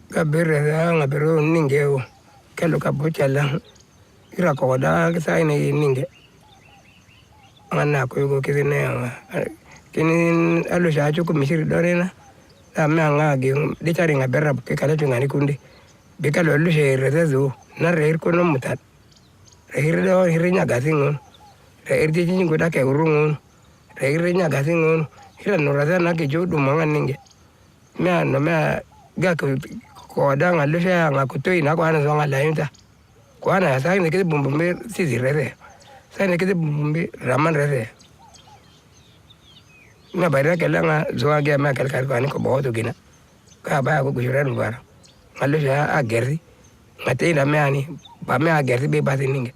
Kabireza ngabiro ningeo kelo kabuchala ira koda sai ne ninge mana ko yugo kizine kini alu shachu ko misiri dorena ama ngage de chari ngabera ke kala tungani kundi be kalo lu shere zezu na reir ko no mutat reir do hirnya gasingon reir ji jingo da ke urungon reir nya gasingon ira no raza na ke jodu mangan ninge me no me ga ko da ngalu sha ngakutoi na ko ana zonga lainta ko ana sai ne ke bumbumbe sisi rere sai ne ke bumbumbe raman rere na bayra kala nga zoa ge ma kal kal ko ani ko bodo gina ka ba ko gujuran bar ngalu sha a gerri ngate na me ani ba me a gerri be ba ninge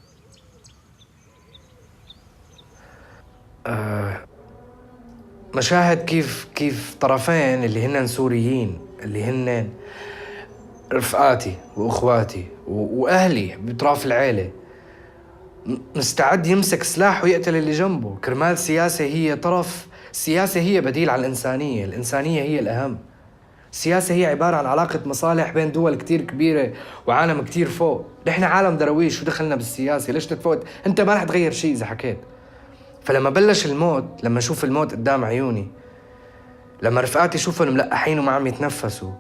مشاهد كيف طرفين اللي هن سوريين اللي هن رفقاتي واخواتي واهلي بطرف العيله مستعد يمسك سلاح ويقتل اللي جنبه كرمال سياسه هي طرف. السياسه هي بديل على الانسانيه هي الاهم. السياسه هي عباره عن علاقه مصالح بين دول كتير كبيره وعالم كتير فوق. نحن عالم درويش شو دخلنا بالسياسه؟ ليش تتفوت؟ انت ما رح تغير شيء اذا حكيت. فلما بلش الموت، لما اشوف الموت قدام عيوني، لما رفقاتي شوفهم ملقحين وما عم يتنفسوا،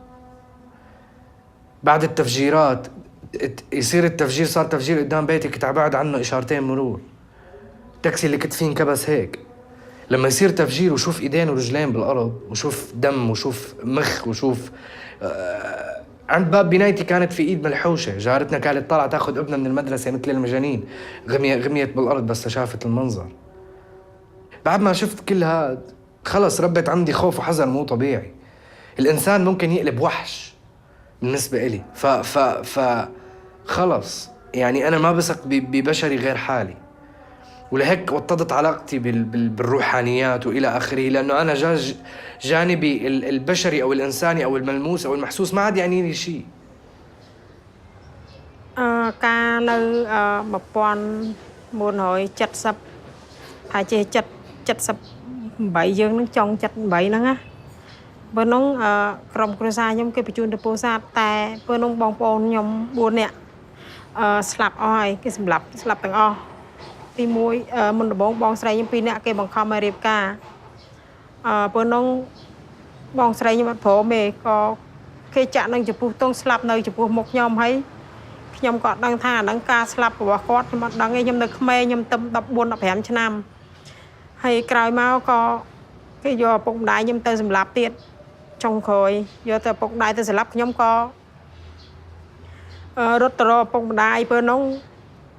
بعد التفجيرات يصير التفجير، صار تفجير قدام بيتي كنت عبعد عنه إشارتين مرور، التاكسي اللي كنت فيه انكبس هيك. لما يصير تفجير وشوف ايدين ورجلين بالارض وشوف دم وشوف مخ وشوف عند باب بنايتي كانت في ايد ملحوشه، جارتنا كانت طالعه تاخذ ابنها من المدرسه مثل المجانين، غميت بالارض بس شافت المنظر. بعد ما شفت كل هاد خلص ربت عندي خوف وحذر مو طبيعي. الانسان ممكن يقلب وحش بالنسبه إلي. خلص يعني انا ما بثق ببشري غير حالي، ولهيك وطدت علاقتي بالروحانيات والى اخره، لانه انا جانبي البشري او الانساني او الملموس او المحسوس ما عاد يعني لي شيء. ការនៅ1970ហើយជា78យើងនឹងចង់78ហ្នឹងណាបើនោះក្រុមគ្រួសារខ្ញុំគេបញ្ជូនទៅពោធិ៍សាត់តែពេលនោះបងប្អូនខ្ញុំ4នាក់ស្លាប់អស់ហើយគេសម្លាប់ទាំងអស់ទី1មុនដំបូងបងស្រីខ្ញុំ2នាក់គេបង្ខំឲ្យរៀបការពេលនោះបងស្រីខ្ញុំអត់ព្រមទេក៏គេចាក់នឹងចំពោះទងស្លាប់នៅចំពោះមុខខ្ញុំហើយខ្ញុំក៏ដឹងថាអានឹងការស្លាប់របស់គាត់ខ្ញុំអត់ដឹងទេខ្ញុំនៅក្មេងខ្ញុំទៅ14 15ឆ្នាំហើយក្រោយមកក៏គេយកឪពុកម្ដាយខ្ញុំទៅសម្លាប់ទៀតចុងក្រោយយកទៅឪពុកម្ដាយទៅសម្លាប់ខ្ញុំក៏រត់ទៅរកឪពុកម្ដាយពេលនោះ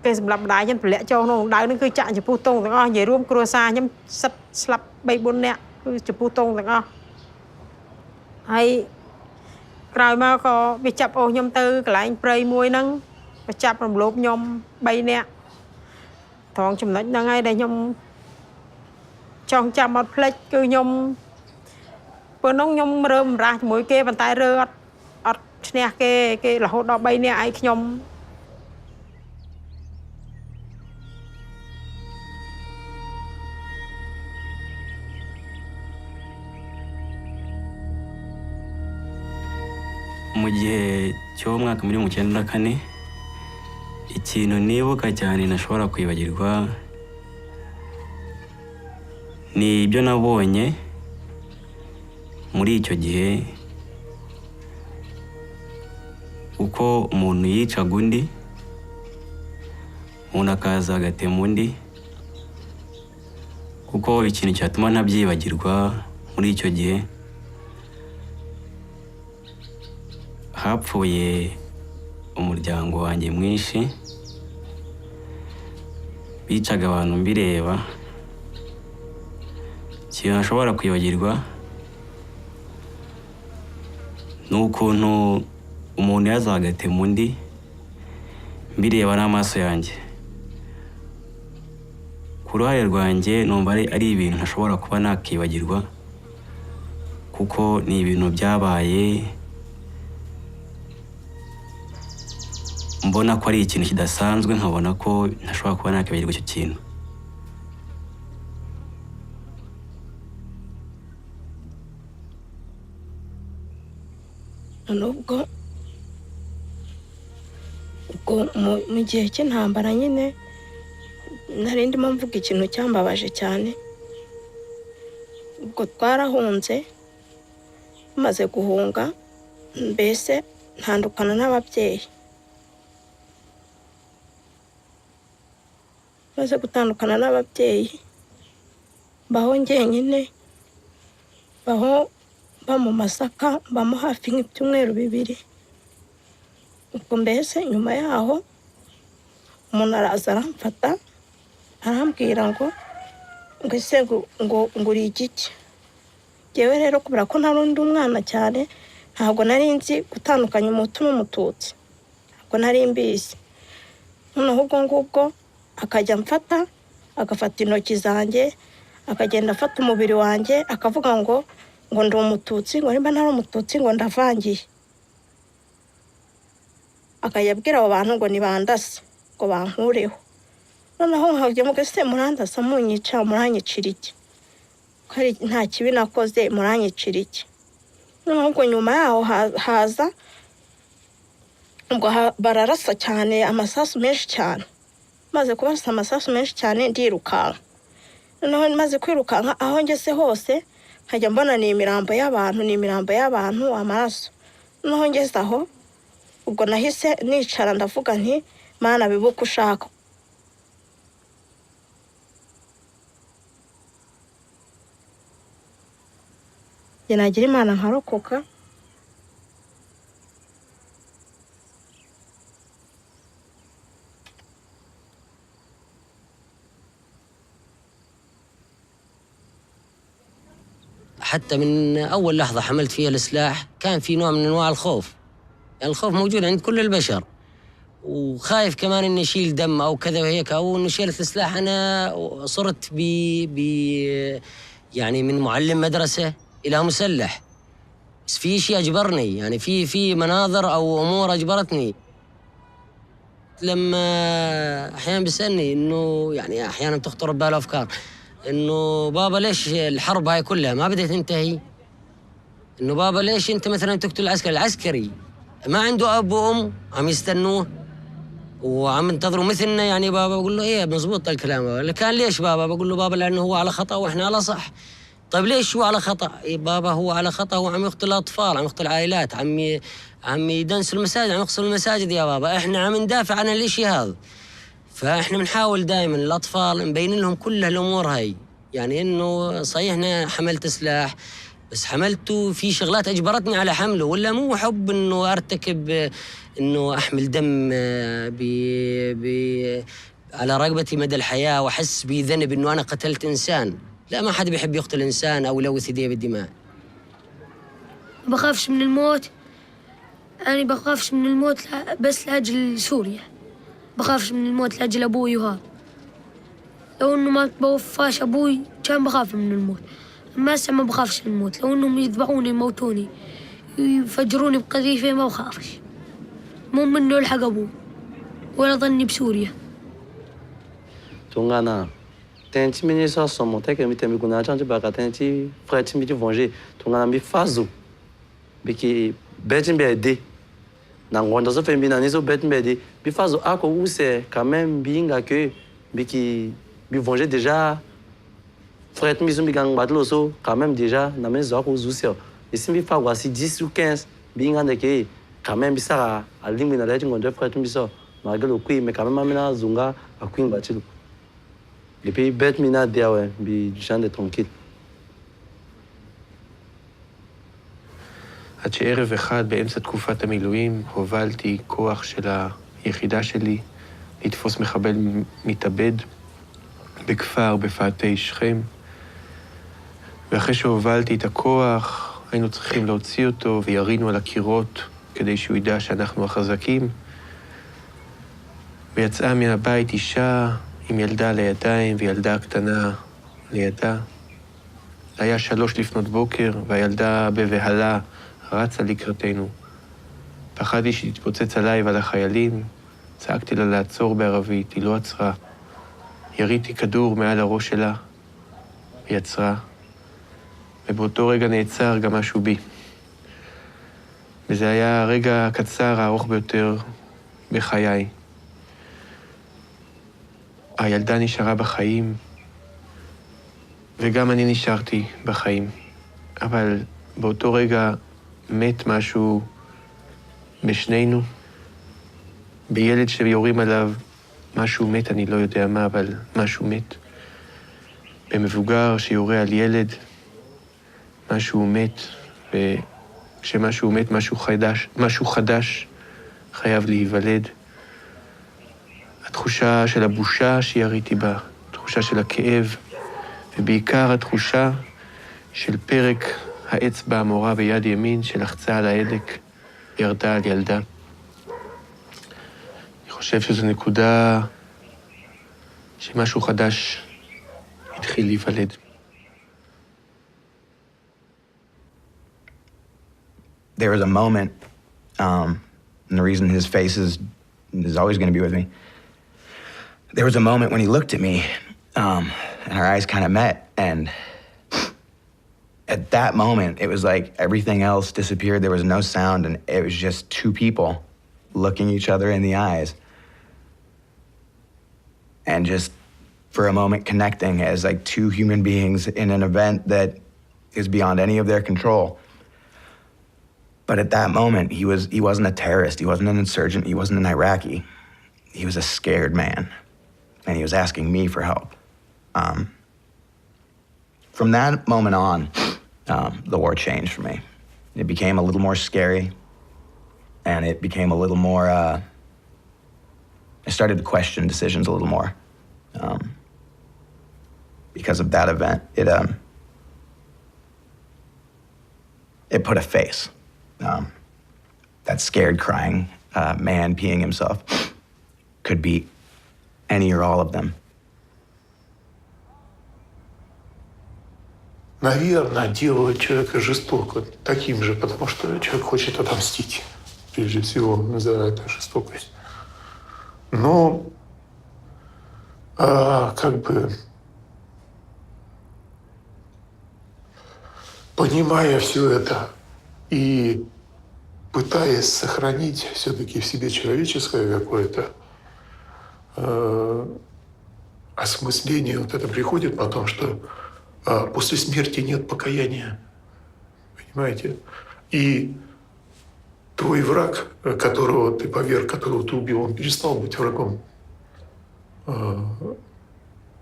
គេសម្លាប់ម្ដាយខ្ញុំទម្លាក់ចូលក្នុងដៅនឹងគឺចាក់ចំពោះទងទាំងអស់និយាយរួមគ្រួសារខ្ញុំសិតស្លាប់ 3-4 នាក់គឺចំពោះទងទាំងអស់ហើយក្រោយមកក៏វាចាប់អូសខ្ញុំទៅកន្លែងព្រៃមួយហ្នឹងវាចាប់រំលោភខ្ញុំ3នាក់ត្រង់ចំណុចហ្នឹងហើយដែលខ្ញុំចង់ចាំអត់ភ្លេចគឺខ្ញុំពេលនោះខ្ញុំរើមរាស់ជាមួយគេប៉ុន្តែរើអត់ឈ្នះគេរហូតដល់3នាក់ឯងខ្ញុំmu gihe cy'umwaka muri 1994 ikintu nibuka cyane ntashobora kwibagirwa ni ibyo nabonye muri icyo gihe uko umuntu yicaga undi umuntu akaza agatema undi kuko ikintu cyatuma ntabyibagirwa muri icyo gihe hapfuye umuryango wanjye mwinshi bicaga abantu mbireba ikintu ntashobora kwibagirwa ni ukuntu umuntu yazaga agatema undi mbireba n'amaso yanjye ku ruhare rwanjye numva ari ibintu ntashobora kuba nakibagirwa kuko ni ibintu byabaye mbona ko ari ikintu kidasanzwe nkabona ko ntashobora kuba nakibagirwa icyo kintu nubwo mu gihe cy'intambara nyine nari ndimo mvuga ikintu cyambabaje cyane. Ubwo twarahunze, maze guhunga mbese ntandukana n'ababyeyi. Maze gutandukana n'ababyeyi baho njyenyine, baho ba mu Masaka, bamo hafi nk'ibyumweru 2. Ubwo mbese nyuma yaho umuntu araza aramfata arambwira ngo ese ngo uri igiki. Jewe rero kubera ko narundi umwana cyane, ntabwo nari nzi gutandukanya umutu n'umututsi, ntabwo nari mbizi. Noneho ubwo ngubwo akajya mfata, agafata intoki zanjye, akagenda afata umubiri wanjye, akavuga ngo ndi umututsi, ngo nimba ntari umututsi ngo ndavangiye. Akayabwira abo bantu ngo nibandase, ngo bankureho. Noneho nkajya muga se murandasa munyica, muranyicira iki? Kari nta kibi nakoze, muranyicira iki? Noneho ubwo nyuma yaho haza ubwo bararasa cyane, amasasu menshi cyane. Maze kubasa amasasu menshi cyane ndirukanka. Noneho maze kwirukanka aho ngeze hose nkajya mbona ni imirambo y'abantu, amaraso. Noneho ngeze aho ubwo nahise nicara ndavuga nti Mana bibuka ushaka. Nagira Imana nkarokoka. حتى من أول لحظة حملت فيها السلاح كان في نوع من أنواع الخوف. يعني الخوف موجود عند كل البشر، وخايف كمان إني أشيل دم أو كذا وهيك، أو إنه شيلت السلاح. أنا صرت يعني من معلم مدرسة إلى مسلح، بس في شيء أجبرني، يعني في مناظر أو أمور أجبرتني. لما أحيانا بيسألني إنه يعني أحيانا تخطر بباله أفكار إنه بابا ليش الحرب هاي كلها ما بدها تنتهي؟ إنه بابا ليش أنت مثلا تقتل العسكري ما عنده أب وأم عم يستنوه وعم ينتظروا مثلنا؟ يعني بابا بقول له إيه مزبوط الكلام. بابا كان ليش بابا؟ بقول له بابا لأنه هو على خطأ وإحنا على صح. طيب ليش هو على خطأ؟ إيه بابا هو على خطأ، هو عم يقتل أطفال، عم يقتل عائلات، عم يدنس المساجد، عم يقصر المساجد يا بابا. إحنا عم ندافع عن الإشي هذا. فإحنا بنحاول دائما الأطفال نبين لهم كل هالأمور هاي. يعني إنه صحيح أنا حملت سلاح، بس حملته في شغلات أجبرتني على حمله، ولا مو حب إنه أرتكب إنه أحمل دم على رقبتي مدى الحياة وأحس بذنب إنه أنا قتلت إنسان. لا، ما حد بيحب يقتل إنسان أو يلوث يديه بالدماء. ما بخافش من الموت. أنا بخافش من الموت بس لأجل سوريا، بخافش من الموت لأجل أبوي. وهذا لو إنه ما بوفاش أبوي كان بخاف من الموت، أما هسه ما بخافش من الموت. لو إنهم يذبحوني يموتوني يفجروني بقذيفة ما بخافش، مو منه يلحق أبوي ولا ظني بسوريا. Tungana tenti mini sa somo teke mi temi kuna chanti baka tenti freti mi venger tungana mi fazo biki betin bede na ngonda so fembi na niso betin bede bi fazo ako use quand même binga que biki bi venger déjà freti mi so mi gang batlo so quand même déjà na mezo ako user et si mi fa voici 10 ou 15 binga de que quand même bisara a lingi na leti ngonda freti mi so malgré le coup mais quand même amena zunga a queen batilo. Depuis bête mina dia ouais, bi gens de tranquille. עד שערב אחד באמצע תקופת המילואים הובלתי כוח של היחידה שלי לתפוס מחבל מתאבד בכפר בפאתי שכם. ואחרי שהובלתי את הכוח היינו צריכים להוציא אותו וירינו על הקירות כדי שהוא ידע שאנחנו החזקים. ויצאה מן הבית אישה עם ילדה לידיים וילדה קטנה לידה. היה 3 לפנות בוקר והילדה בבהלה רצה לקראתנו. פחדתי שתתפוצץ עליי ועל החיילים. צעקתי לה לעצור בערבית, היא לא עצרה. יריתי כדור מעל הראש שלה, היא עצרה. ובאותו רגע נעצר גם משהו בי. וזה היה הרגע הקצר הארוך ביותר בחיי. הילדה נשארה בחיים, וגם אני נשארתי בחיים. אבל באותו רגע מת משהו בשנינו. בילד שיורים עליו, משהו מת, אני לא יודע מה, אבל משהו מת. במבוגר שיורה על ילד, משהו מת, וכשמשהו מת, משהו חדש חייב להיוולד. התחושה של הבושה שיריתי בה, התחושה של הכאב, ובעיקר התחושה של פרק האצבע המורה ביד ימין שלחצה על ההדק, ירדה על ילדה. אני חושב שזו נקודה שמשהו חדש התחיל להיוולד. There was a moment, and the reason his face is always going to be with me. There was a moment when he looked at me, and our eyes kind of met, and at that moment, it was like everything else disappeared. There was no sound, and it was just two people looking each other in the eyes, and just for a moment connecting as like two human beings in an event that is beyond any of their control. But at that moment, he wasn't a terrorist, he wasn't an insurgent, he wasn't an Iraqi. He was a scared man, and he was asking me for help. From that moment on, the war changed for me. It became a little more scary, and it became a little more, I started to question decisions a little more. Because of that event, it put a face. That scared, crying man peeing himself could be any or all of them. Наверное, делают человека жестоко таким же, потому что человек хочет отомстить, прежде всего, за эту жестокость. Но, как бы, понимая все это и пытаясь сохранить все-таки в себе человеческое какое-то осмысление, вот это приходит потом, что после смерти нет покаяния. Понимаете? И твой враг, которого ты поверг, которого ты убил, он перестал быть врагом.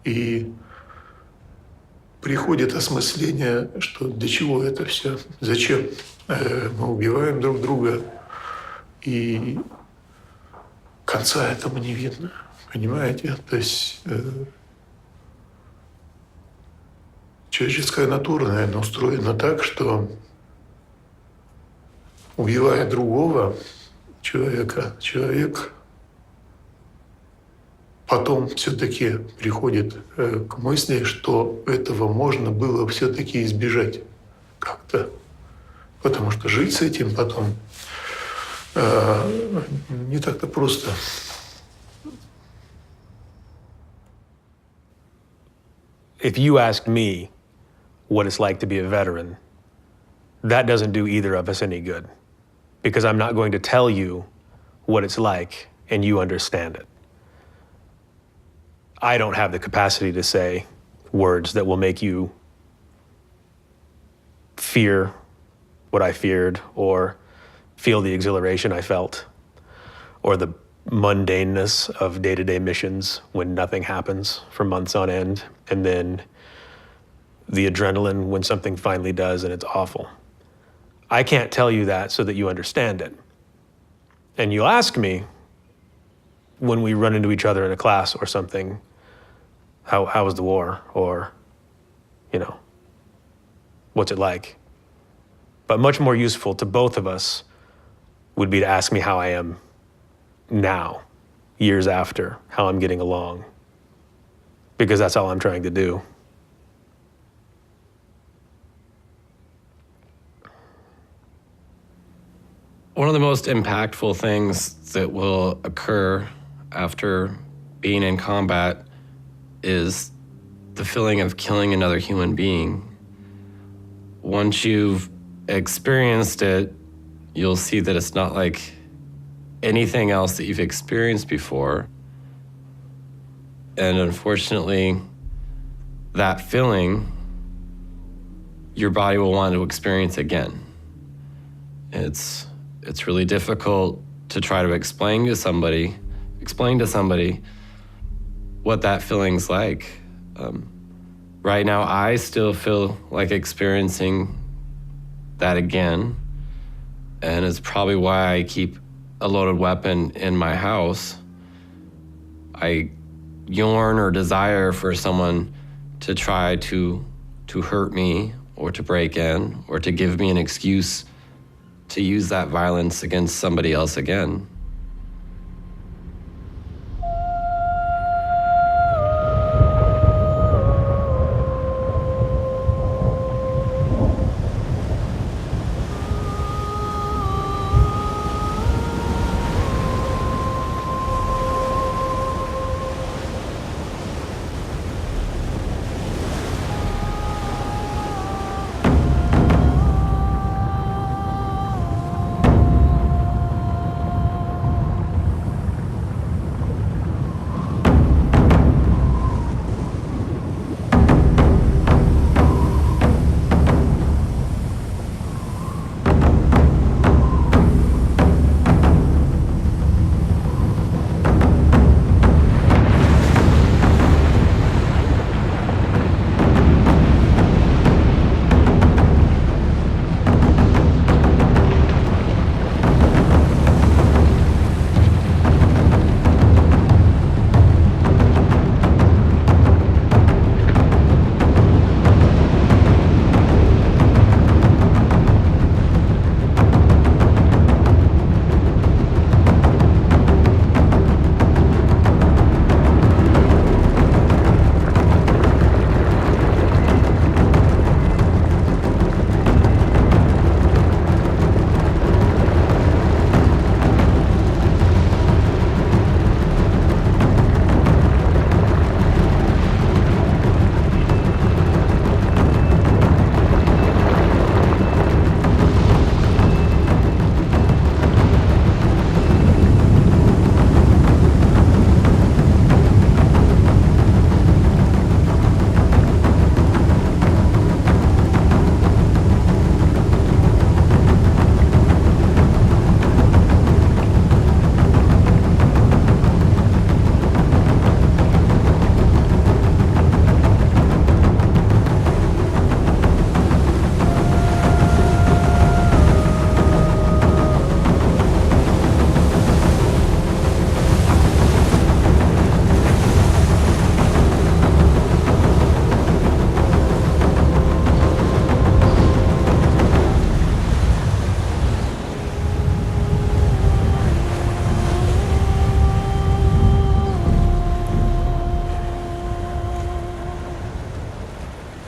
И приходит осмысление, что для чего это все, зачем мы убиваем друг друга, и конца этому не видно, понимаете? То есть человеческая натура, наверное, устроена так, что убивая другого человека, человек потом все-таки приходит к мысли, что этого можно было все-таки избежать как-то. Потому что жить с этим потом не так-то просто. If you ask me what it's like to be a veteran, that doesn't do either of us any good, because I'm not going to tell you what it's like and you understand it. I don't have the capacity to say words that will make you fear what I feared, or feel the exhilaration I felt, or the mundaneness of day-to-day missions when nothing happens for months on end, and then the adrenaline when something finally does and it's awful. I can't tell you that so that you understand it. And you'll ask me when we run into each other in a class or something, how was the war? Or, what's it like? But much more useful to both of us would be to ask me how I am now, years after, how I'm getting along. Because that's all I'm trying to do. One of the most impactful things that will occur after being in combat is the feeling of killing another human being. Once you've experienced it, you'll see that it's not like anything else that you've experienced before. And unfortunately, that feeling, your body will want to experience again. It's really difficult to try to explain to somebody what that feeling's like. Right now, I still feel like experiencing that again, and it's probably why I keep a loaded weapon in my house. I yearn or desire for someone to try to hurt me or to break in or to give me an excuse to use that violence against somebody else again.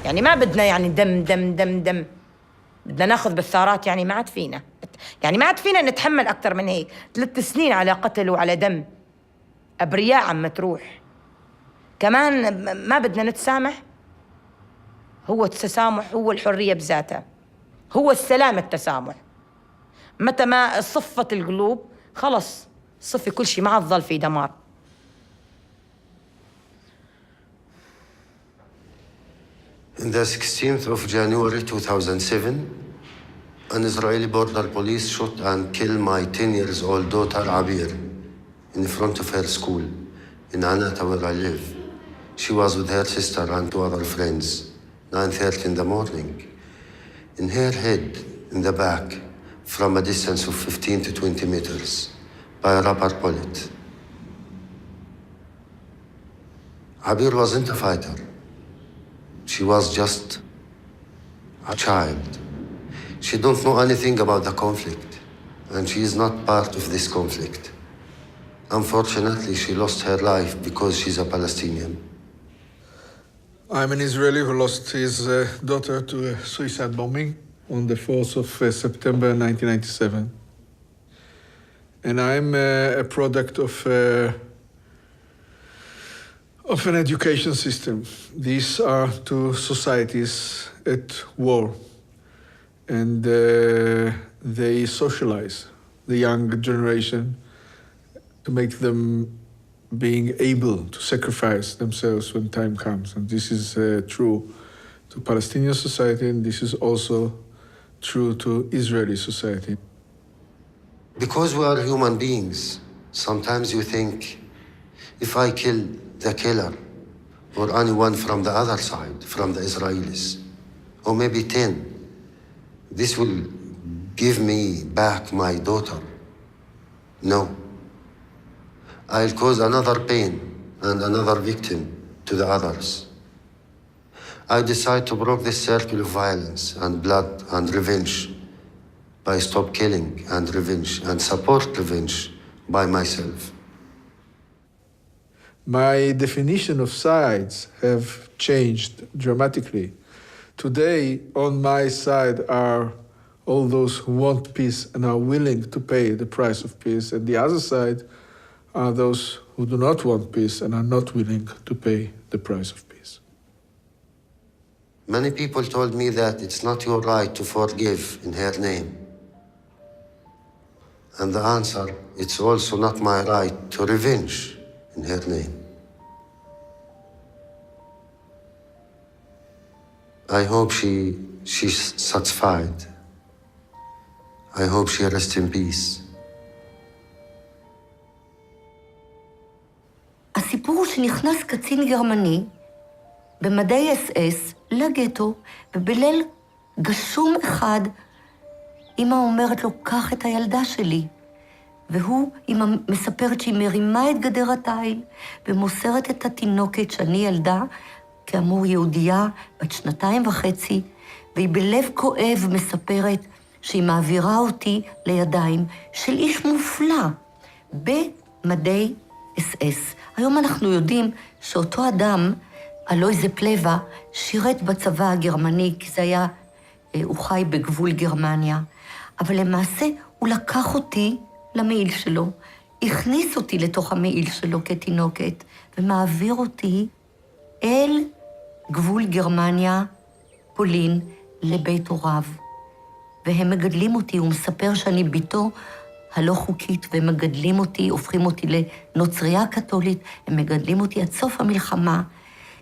يعني ما بدنا يعني دم دم دم دم، بدنا ناخذ بالثارات. يعني ما عاد فينا، يعني ما عاد فينا نتحمل أكثر من هيك. 3 سنين على قتل وعلى دم، أبرياء عم تروح. كمان ما بدنا نتسامح. هو التسامح هو الحرية بذاتها، هو السلام التسامح. متى ما صفت القلوب خلص صفي كل شيء، ما عاد ظل في دمار. On the 16th of January 2007, an Israeli border police shot and killed my 10-year-old daughter Abir in front of her school in Anata, where I live. She was with her sister and 2 other friends, 9:30 in the morning. In her head, in the back, from a distance of 15 to 20 meters, by a rubber bullet. Abir wasn't a fighter. She was just a child. She don't know anything about the conflict, and she is not part of this conflict. Unfortunately, she lost her life because she's a Palestinian. I'm an Israeli who lost his daughter to a suicide bombing on the 4th of September 1997. And I'm a product of an education system. These are 2 societies at war, and they socialize the young generation to make them being able to sacrifice themselves when time comes. And this is true to Palestinian society, and this is also true to Israeli society. Because we are human beings, sometimes you think, if I kill the killer, or anyone from the other side, from the Israelis, or maybe 10, this will give me back my daughter. No. I'll cause another pain and another victim to the others. I decide to break this circle of violence and blood and revenge by stop killing and revenge and support revenge by myself. My definition of sides have changed dramatically. Today, on my side are all those who want peace and are willing to pay the price of peace, and the other side are those who do not want peace and are not willing to pay the price of peace. Many people told me that it's not your right to forgive in her name. And the answer, it's also not my right to revenge in her name. I hope she's satisfied. I hope she rests in peace. הסיפור הוא שנכנס קצין גרמני במדי אס-אס לגטו, ובליל גשום אחד אמא אומרת לו, קח את הילדה שלי. והוא, אמא מספרת שהיא מרימה את גדר התיל ומוסרת את התינוקת שאני ילדה, כאמור יהודייה בת 2.5, והיא בלב כואב מספרת שהיא מעבירה אותי לידיים של איש מופלא במדי אס-אס. היום אנחנו יודעים שאותו אדם, אלוי זה פלווה, שירת בצבא הגרמני, כי זה היה, הוא חי בגבול גרמניה. אבל למעשה הוא לקח אותי למעיל שלו, הכניס אותי לתוך המעיל שלו כתינוקת, ומעביר אותי אל גבול גרמניה, פולין, לבית הוריו. והם מגדלים אותי, הוא מספר שאני ביתו הלא חוקית, והם מגדלים אותי, הופכים אותי לנוצריה קתולית, הם מגדלים אותי עד סוף המלחמה,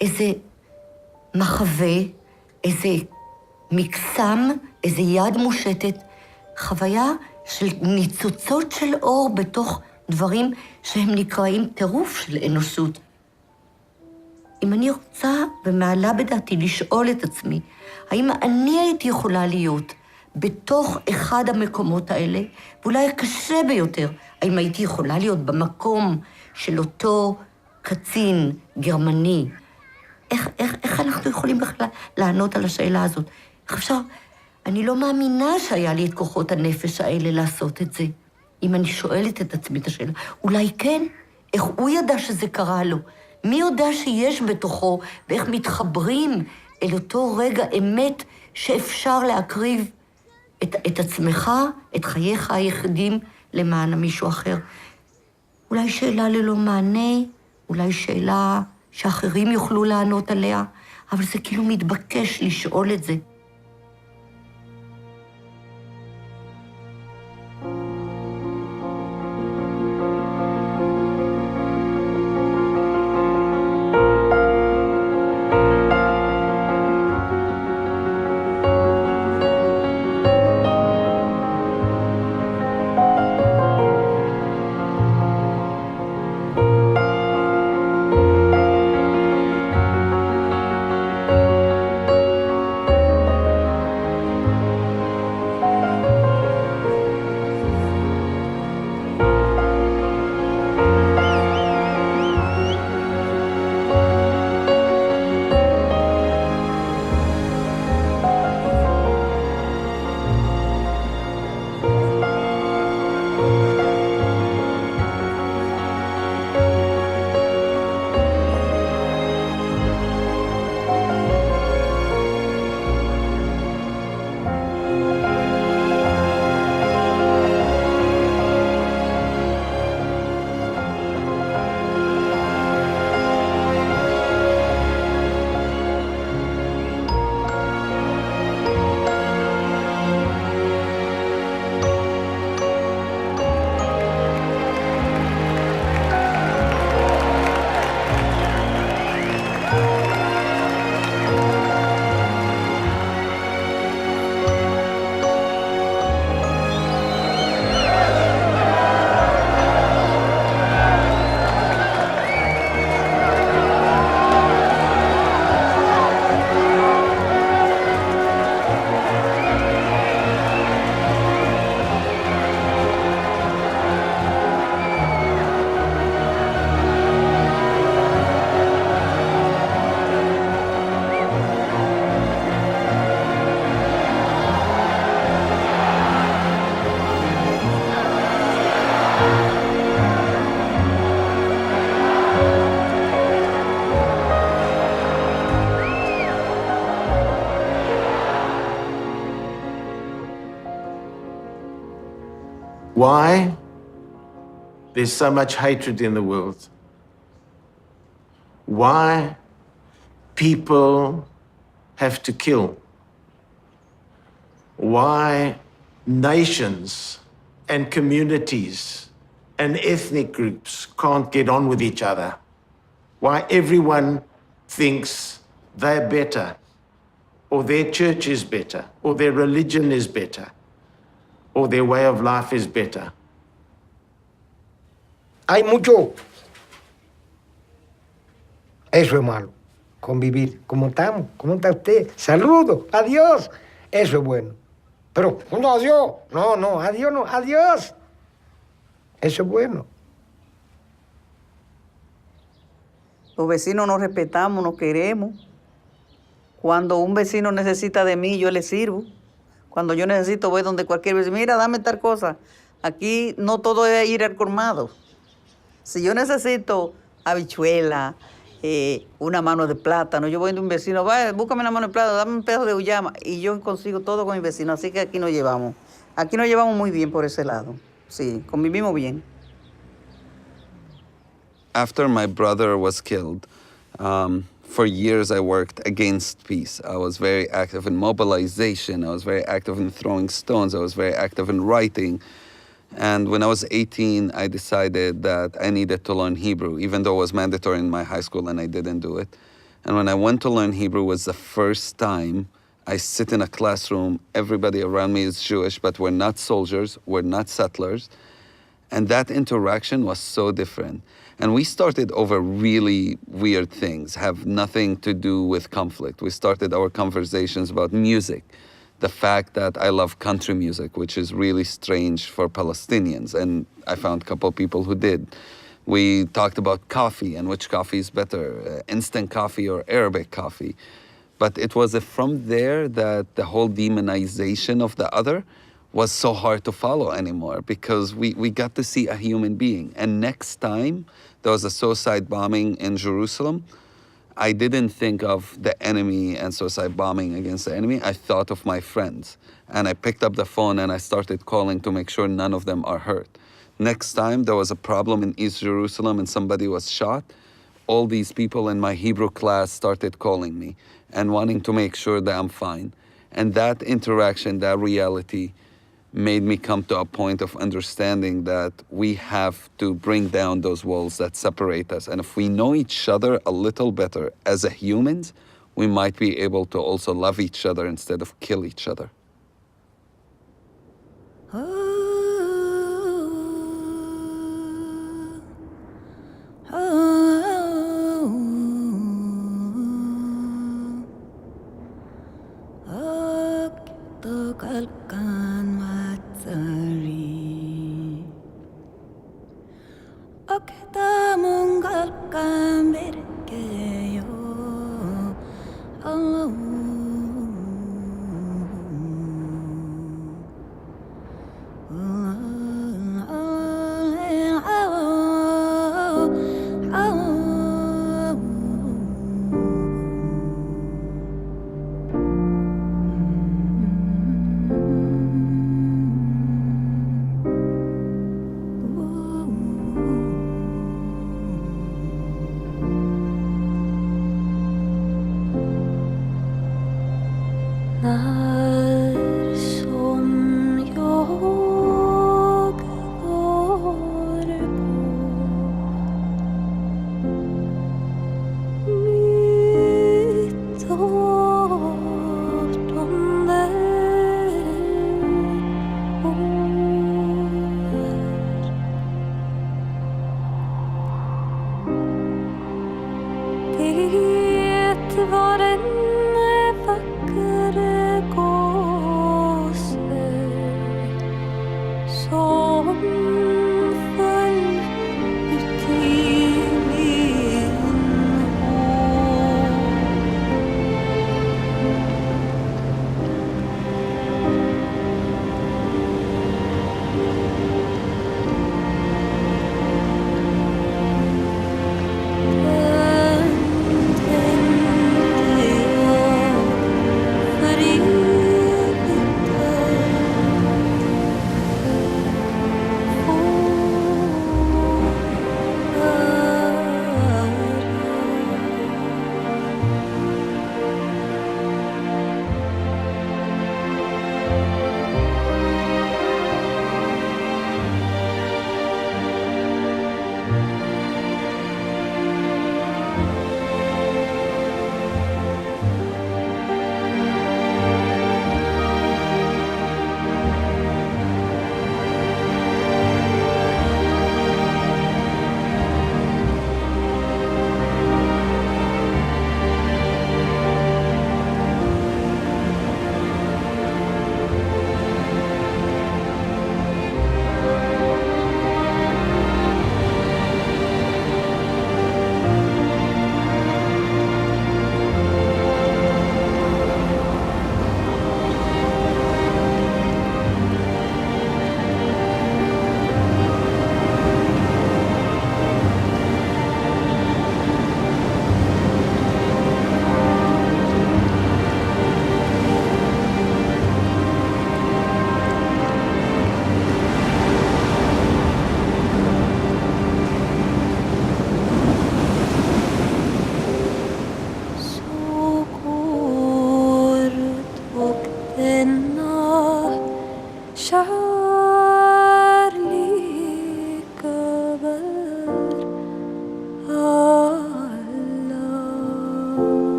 איזה מחווה, איזה מקסם, איזה יד מושטת, חוויה של ניצוצות של אור בתוך דברים שהם נקראים טירוף של אנושות. אם אני רוצה ומעלה בדעתי לשאול את עצמי, האם אני הייתי יכולה להיות בתוך אחד המקומות האלה, ואולי הקשה ביותר, האם הייתי יכולה להיות במקום של אותו קצין גרמני? איך אנחנו יכולים בכלל לענות על השאלה הזאת? איך אפשר? אני לא מאמינה שהיה לי את כוחות הנפש האלה לעשות את זה. אם אני שואלת את עצמי את השאלה, אולי כן? איך הוא ידע שזה קרה לו? מי יודע שיש בתוכו, ואיך מתחברים אל אותו רגע אמת שאפשר להקריב את עצמך, את חייך היחידים, למען מישהו אחר. אולי שאלה ללא מענה, אולי שאלה שאחרים יוכלו לענות עליה, אבל זה כאילו מתבקש לשאול את זה. Why there's so much hatred in the world. Why people have to kill. Why nations and communities and ethnic groups can't get on with each other. Why everyone thinks they're better, or their church is better, or their religion is better, or their way of life is better. Hay mucho. Eso es malo. Convivir. ¿Cómo estamos? ¿Cómo está usted? Saludos. Adiós. Eso es bueno. Pero, no, adiós. No, adiós no. Adiós. Eso es bueno. Los vecinos nos respetamos, nos queremos. Cuando un vecino necesita de mí, yo le sirvo. Cuando yo necesito, voy donde cualquier vecino. Mira, dame tal cosa. Aquí no todo es ir al colmado. Si yo necesito habichuela, una mano de plátano, yo voy de un vecino, va, búscame una mano de plátano, dame un pedazo de uyama, y yo consigo todo con mi vecino. Así que aquí nos llevamos. Aquí nos llevamos muy bien por ese lado. Sí, convivimos bien. After my brother was killed, for years I worked against peace. I was very active in mobilization. I was very active in throwing stones. I was very active in writing. And when I was 18, I decided that I needed to learn Hebrew, even though it was mandatory in my high school and I didn't do it. And when I went to learn Hebrew, it was the first time I sit in a classroom. Everybody around me is Jewish, but we're not soldiers, we're not settlers. And that interaction was so different. And we started over really weird things, have nothing to do with conflict. We started our conversations about music. The fact that I love country music, which is really strange for Palestinians, and I found a couple of people who did. We talked about coffee and which coffee is better, instant coffee or Arabic coffee. But it was from there that the whole demonization of the other was so hard to follow anymore, because we got to see a human being. And next time there was a suicide bombing in Jerusalem, I didn't think of the enemy and suicide bombing against the enemy. I thought of my friends. And I picked up the phone and I started calling to make sure none of them are hurt. Next time there was a problem in East Jerusalem and somebody was shot, all these people in my Hebrew class started calling me and wanting to make sure that I'm fine. And that interaction, that reality, made me come to a point of understanding that we have to bring down those walls that separate us. And if we know each other a little better as a humans, we might be able to also love each other instead of kill each other.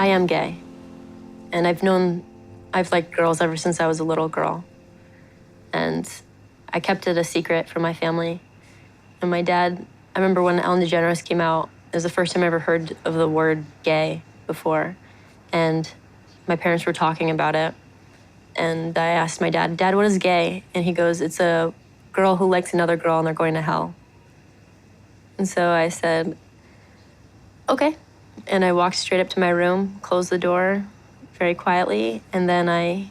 I am gay. And I've liked girls ever since I was a little girl. And I kept it a secret from my family. And my dad, I remember when Ellen DeGeneres came out, it was the first time I ever heard of the word gay before. And my parents were talking about it. And I asked my dad, Dad, what is gay? And he goes, it's a girl who likes another girl and they're going to hell. And so I said, okay. And I walked straight up to my room, closed the door very quietly, and then I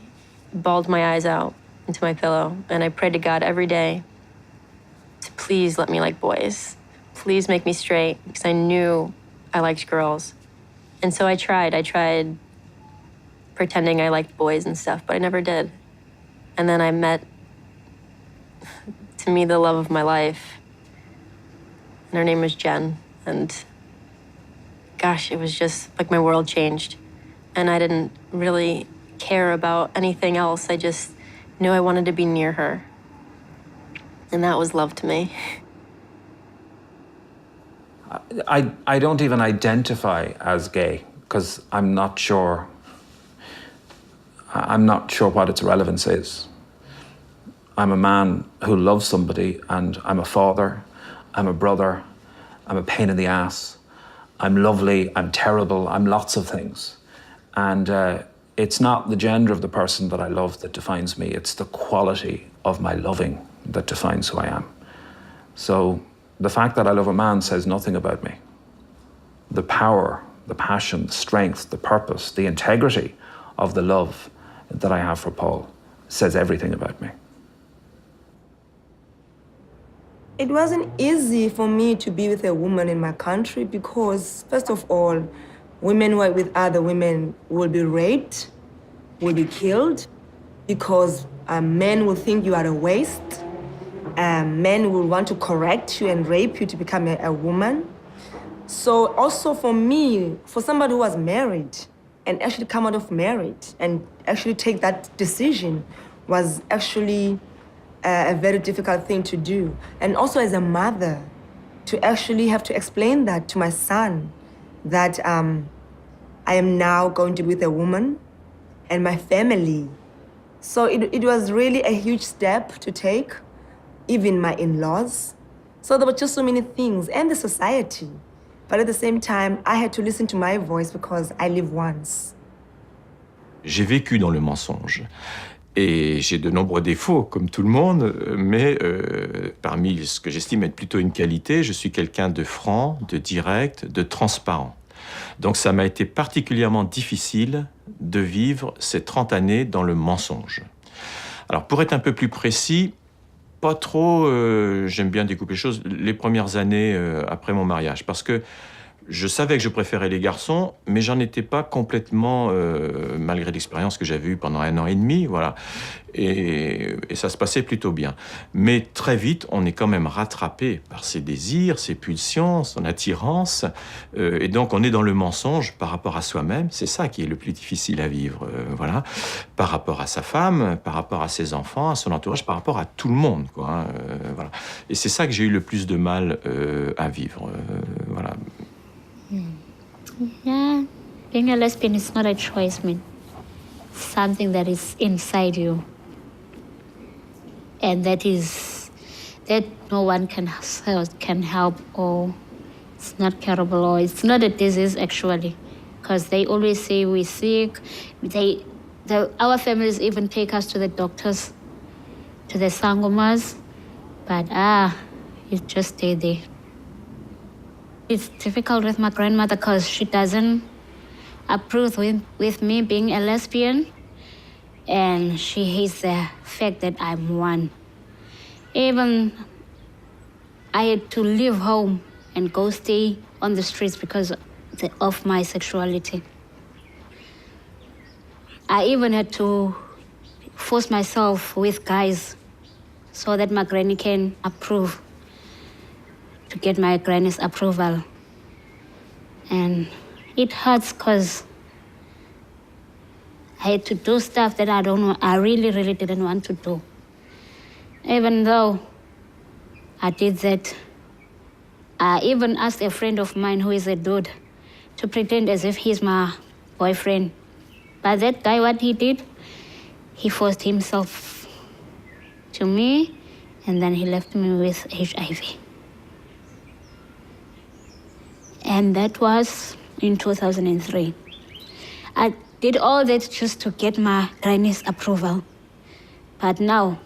bawled my eyes out into my pillow. And I prayed to God every day to please let me like boys. Please make me straight, because I knew I liked girls. And so I tried pretending I liked boys and stuff, but I never did. And then I met, to me, the love of my life. And her name was Jen. And gosh, it was just like my world changed. And I didn't really care about anything else. I just knew I wanted to be near her. And that was love to me. I don't even identify as gay because I'm not sure what its relevance is. I'm a man who loves somebody, and I'm a father, I'm a brother, I'm a pain in the ass, I'm lovely, I'm terrible, I'm lots of things. And it's not the gender of the person that I love that defines me, it's the quality of my loving that defines who I am. So the fact that I love a man says nothing about me. The power, the passion, the strength, the purpose, the integrity of the love that I have for Paul says everything about me. It wasn't easy for me to be with a woman in my country because, first of all, women who are with other women will be raped, will be killed, because men will think you are a waste. Men will want to correct you and rape you to become a woman. So also for me, for somebody who was married and actually come out of marriage and actually take that decision was actually a very difficult thing to do. And also as a mother, to actually have to explain that to my son, that I am now going to be with a woman and my family. So it was really a huge step to take, even my in-laws. So there were just so many things, and the society. But at the same time, I had to listen to my voice because I live once. J'ai vécu dans le mensonge. Et j'ai de nombreux défauts, comme tout le monde, mais parmi ce que j'estime être plutôt une qualité, je suis quelqu'un de franc, de direct, de transparent. Donc ça m'a été particulièrement difficile de vivre ces 30 années dans le mensonge. Alors pour être un peu plus précis, pas trop, j'aime bien découper les choses, les premières années après mon mariage, parce que je savais que je préférais les garçons, mais j'en étais pas complètement, malgré l'expérience que j'avais eue pendant 1 an et demi, voilà. Et ça se passait plutôt bien. Mais très vite, on est quand même rattrapé par ses désirs, ses pulsions, son attirance. Et donc, on est dans le mensonge par rapport à soi-même. C'est ça qui est le plus difficile à vivre, voilà. Par rapport à sa femme, par rapport à ses enfants, à son entourage, par rapport à tout le monde, quoi, hein, voilà. Et c'est ça que j'ai eu le plus de mal à vivre, voilà. Yeah, being a lesbian is not a choice, man. Something that is inside you. And that no one can help, or it's not curable, or it's not a disease actually. Because they always say we're sick. Our families even take us to the doctors, to the sangomas, but you just stay there. It's difficult with my grandmother because she doesn't approve with me being a lesbian, and she hates the fact that I'm one. Even I had to leave home and go stay on the streets because of my sexuality. I even had to force myself with guys so that my granny can approve, to get my granny's approval. And it hurts because I had to do stuff that I really, really didn't want to do. Even though I did that, I even asked a friend of mine who is a dude to pretend as if he's my boyfriend. But that guy, what he did, he forced himself to me, and then he left me with HIV. And that was in 2003. I did all that just to get my granny's approval. But now,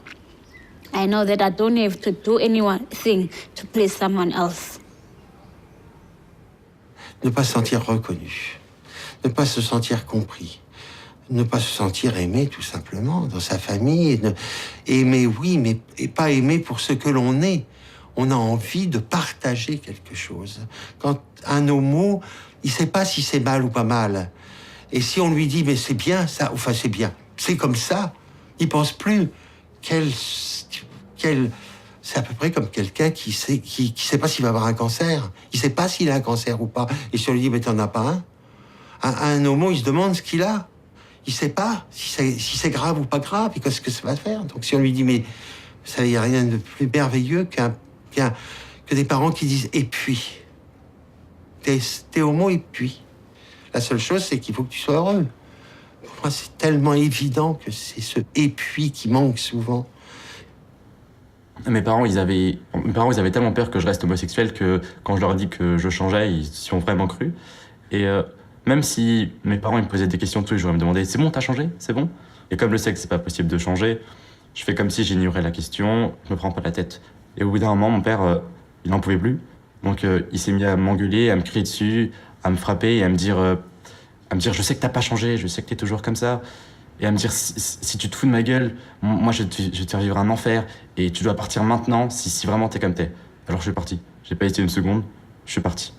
I know that I don't have to do anything to please someone else. Ne pas se sentir reconnu, ne pas se sentir compris, ne pas se sentir aimé tout simplement dans sa famille. Aimer, oui, mais pas aimer pour ce que l'on est. On a envie de partager quelque chose. Quand un homo, il ne sait pas si c'est mal ou pas mal. Et si on lui dit, mais c'est bien ça, enfin c'est bien, c'est comme ça, il ne pense plus. C'est à peu près comme quelqu'un qui sait pas s'il va avoir un cancer. Il sait pas s'il a un cancer ou pas. Et si on lui dit, mais t'en as pas un, un homo, il se demande ce qu'il a. Il sait pas si c'est grave ou pas grave et qu'est-ce que ça va faire. Donc si on lui dit, mais ça, il n'y a rien de plus merveilleux que des parents qui disent, et puis, t'es homo et puis. La seule chose, c'est qu'il faut que tu sois heureux. Pour moi, c'est tellement évident que c'est ce « et puis » qui manque souvent. Mes parents, ils avaient tellement peur que je reste homosexuel que quand je leur ai dit que je changeais, ils s'y ont vraiment cru. Et même si mes parents ils me posaient des questions tous les jours, ils me demandaient « c'est bon, t'as changé? C'est bon ?» Et comme je sais que c'est pas possible de changer, je fais comme si j'ignorais la question, je me prends pas la tête. Et au bout d'un moment, mon père, il n'en pouvait plus. Donc il s'est mis à m'engueuler, à me crier dessus, à me frapper et à me dire je sais que t'as pas changé, je sais que t'es toujours comme ça. Et à me dire si tu te fous de ma gueule, moi je vais te faire vivre un enfer et tu dois partir maintenant si vraiment t'es comme t'es. Alors je suis parti. J'ai pas hésité une seconde, je suis parti.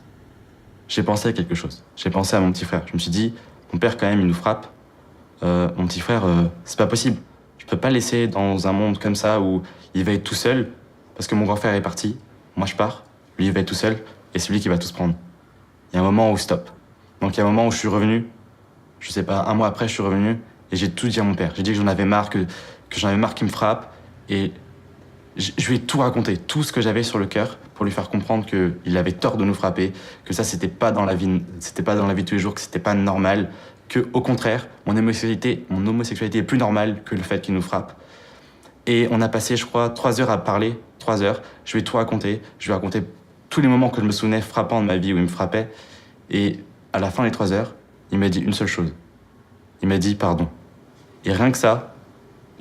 J'ai pensé à quelque chose. J'ai pensé à mon petit frère. Je me suis dit, mon père quand même il nous frappe. Mon petit frère, c'est pas possible. Je peux pas le laisser dans un monde comme ça où il va être tout seul parce que mon grand frère est parti. Moi je pars, lui il va être tout seul et c'est lui qui va tout se prendre. Il y a un moment où stop. Donc il y a un moment où je suis revenu, je sais pas, un mois après je suis revenu et j'ai tout dit à mon père. J'ai dit que j'en avais marre, que j'en avais marre qu'il me frappe et je lui ai tout raconté, tout ce que j'avais sur le cœur pour lui faire comprendre qu'il avait tort de nous frapper, que ça c'était pas dans la vie de tous les jours, que c'était pas normal, que au contraire, mon homosexualité est plus normale que le fait qu'il nous frappe. Et on a passé, je crois, 3 heures à parler, 3 heures. Je lui ai tout raconté, je lui ai raconté tous les moments que je me souvenais frappants de ma vie où il me frappait. Et à la fin des 3 heures, il m'a dit une seule chose. Il m'a dit pardon. Et rien que ça,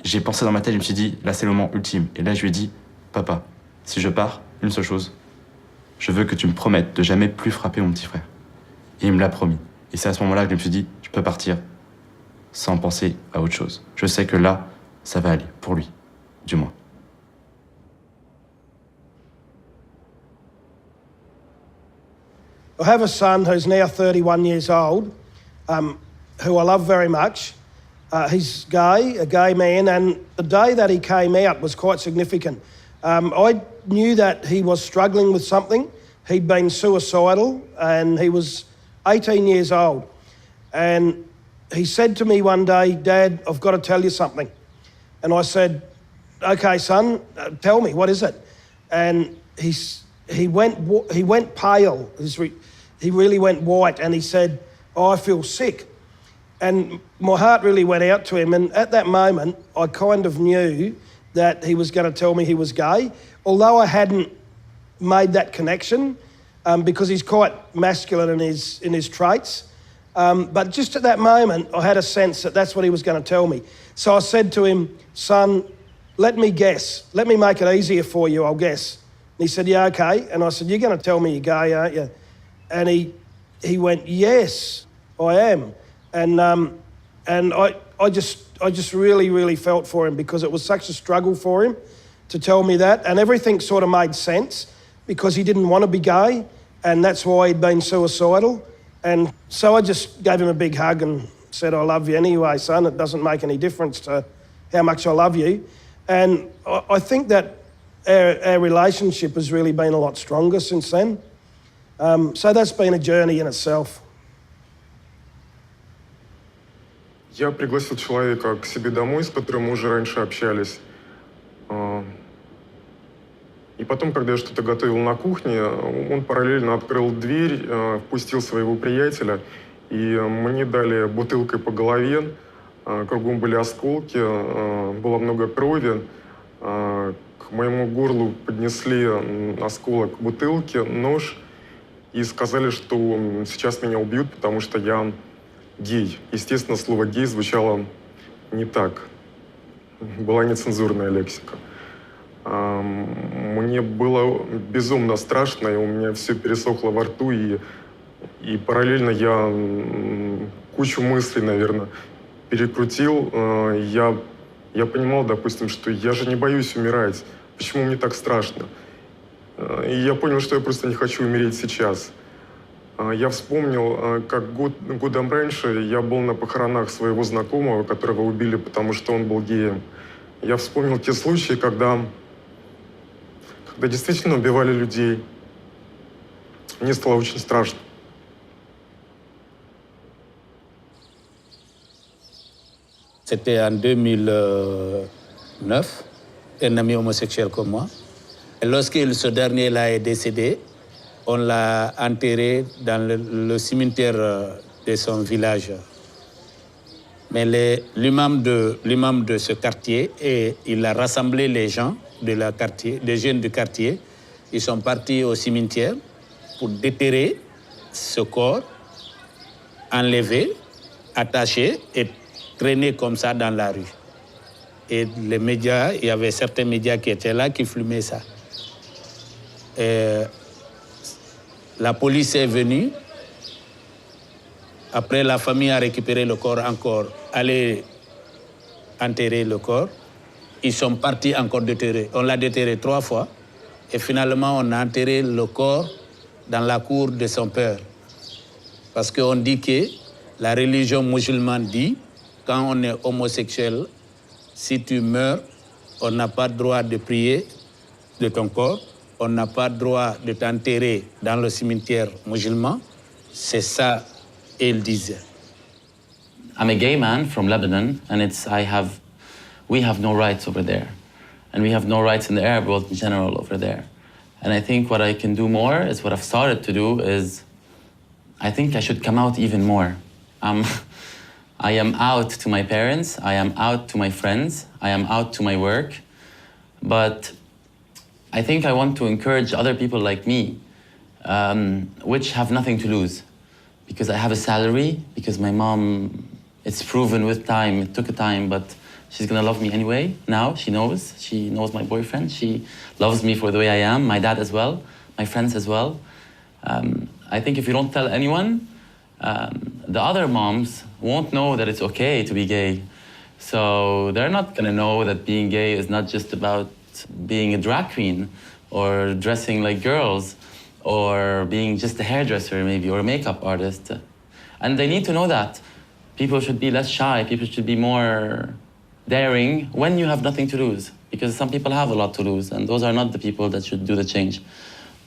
j'ai pensé dans ma tête, je me suis dit, là c'est le moment ultime. Et là je lui ai dit, papa, si je pars, une seule chose, je veux que tu me promettes de jamais plus frapper mon petit frère. Et il me l'a promis. Et c'est à ce moment-là que je me suis dit, je peux partir sans penser à autre chose. Je sais que là, ça va aller, pour lui, du moins. I have a son who's now 31 years old, who I love very much. He's gay, a gay man, and the day that he came out was quite significant. I knew that he was struggling with something. He'd been suicidal, and he was 18 years old. And he said to me one day, "Dad, I've got to tell you something." And I said, "Okay, son, tell me, what is it?" And he went pale. He really went white, and he said, "Oh, I feel sick." And my heart really went out to him. And at that moment, I kind of knew that he was going to tell me he was gay, although I hadn't made that connection because he's quite masculine in his traits. But just at that moment, I had a sense that that's what he was going to tell me. So I said to him, "Son, let me guess. Let me make it easier for you, I'll guess." And he said, "Yeah, okay." And I said, "You're going to tell me you're gay, aren't you?" And he went, "Yes, I am." And I just really, really felt for him because it was such a struggle for him to tell me that. And everything sort of made sense because he didn't want to be gay, and that's why he'd been suicidal. And so I just gave him a big hug and said, "I love you anyway, son. It doesn't make any difference to how much I love you." And I think that our relationship has really been a lot stronger since then. So that's been a journey in itself. Я пригласил человека к себе домой, с которым мы уже раньше общались. И потом, когда я что-то готовил на кухне, он параллельно открыл дверь, впустил своего приятеля И мне дали бутылкой по голове, кругом были осколки, было много крови. К моему горлу поднесли осколок бутылки, нож, и сказали, что сейчас меня убьют, потому что я гей. Естественно, слово «гей» звучало не так. Была нецензурная лексика. Мне было безумно страшно, и у меня все пересохло во рту, и параллельно я кучу мыслей, наверное, перекрутил. Я понимал, допустим, что я же не боюсь умирать. Почему мне так страшно? И я понял, что я просто не хочу умереть сейчас. Я вспомнил, как годом раньше я был на похоронах своего знакомого, которого убили, потому что он был геем. Я вспомнил те случаи, когда действительно убивали людей. Мне стало очень страшно. C'était en 2009, un ami homosexuel comme moi. Et lorsque ce dernier là est décédé, on l'a enterré dans le cimetière de son village. Mais l'imam de ce quartier, il a rassemblé les gens des jeunes du quartier. Ils sont partis au cimetière pour déterrer ce corps, enlever, attacher et traîner comme ça dans la rue. Et les médias, il y avait certains médias qui étaient là, qui filmaient ça. Et la police est venue. Après, la famille a récupéré le corps encore, allé enterrer le corps. Ils sont partis encore déterrer. On l'a déterré 3 fois. Et finalement, on a enterré le corps dans la cour de son père. Parce qu'on dit que la religion musulmane dit, quand on est homosexuel, si tu meurs, on n'a pas le droit de prier de ton corps, on n'a pas le droit de t'enterrer dans le cimetière musulman. C'est ça, il disait. I'm a gay man from Lebanon, and we have no rights over there. And we have no rights in the Arab world in general over there. And I think what I can do more is what I've started to do is, I think I should come out even more. I am out to my parents, I am out to my friends, I am out to my work, but I think I want to encourage other people like me, which have nothing to lose, because I have a salary, because my mom, it's proven with time, it took a time, but she's gonna love me anyway. Now she knows my boyfriend, she loves me for the way I am, my dad as well, my friends as well. I think if you don't tell anyone, the other moms won't know that it's okay to be gay. So they're not gonna know that being gay is not just about being a drag queen or dressing like girls or being just a hairdresser maybe or a makeup artist. And they need to know that. People should be less shy, people should be more daring when you have nothing to lose. Because some people have a lot to lose and those are not the people that should do the change,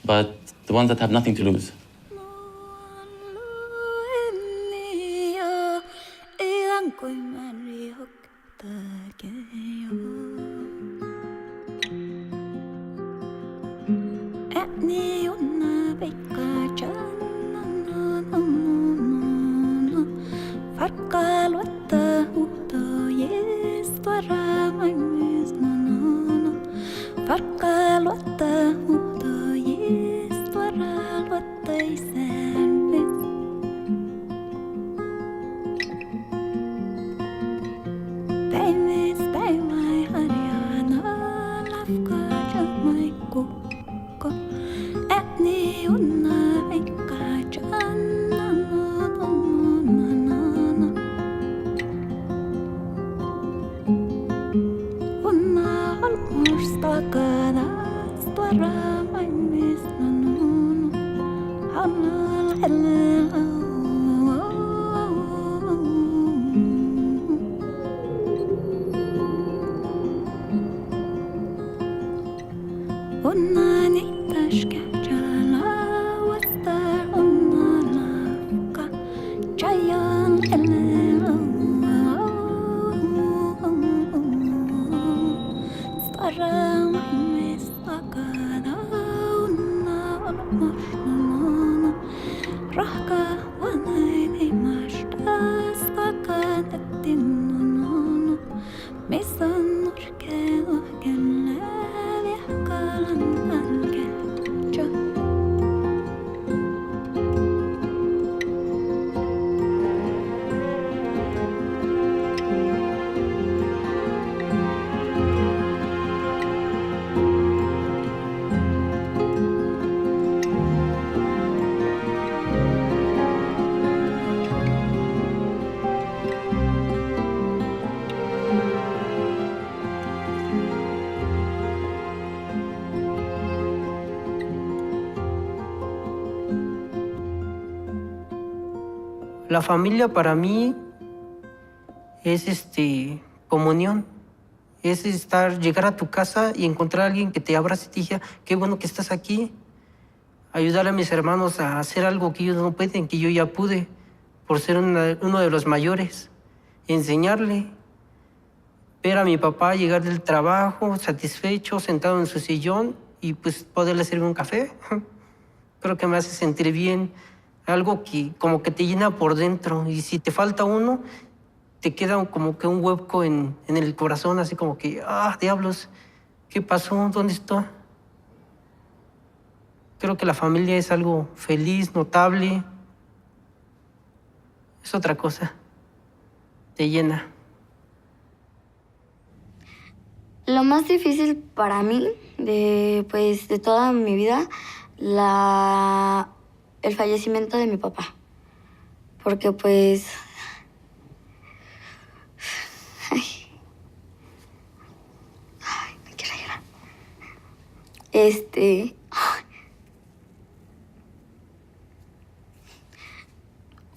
but the ones that have nothing to lose. Rahka wa La familia para mí es comunión. Es llegar a tu casa y encontrar a alguien que te abrace y te diga, qué bueno que estás aquí. Ayudar a mis hermanos a hacer algo que ellos no pueden, que yo ya pude, por ser uno de los mayores. Enseñarle. Ver a mi papá llegar del trabajo, satisfecho, sentado en su sillón y pues poderle servir un café. Creo que me hace sentir bien. Algo que como que te llena por dentro. Y si te falta uno, te queda como que un hueco en el corazón, así como que, diablos, ¿qué pasó? ¿Dónde está? Creo que la familia es algo feliz, notable. Es otra cosa. Te llena. Lo más difícil para mí, de toda mi vida, el fallecimiento de mi papá. Porque pues... me quiero llorar.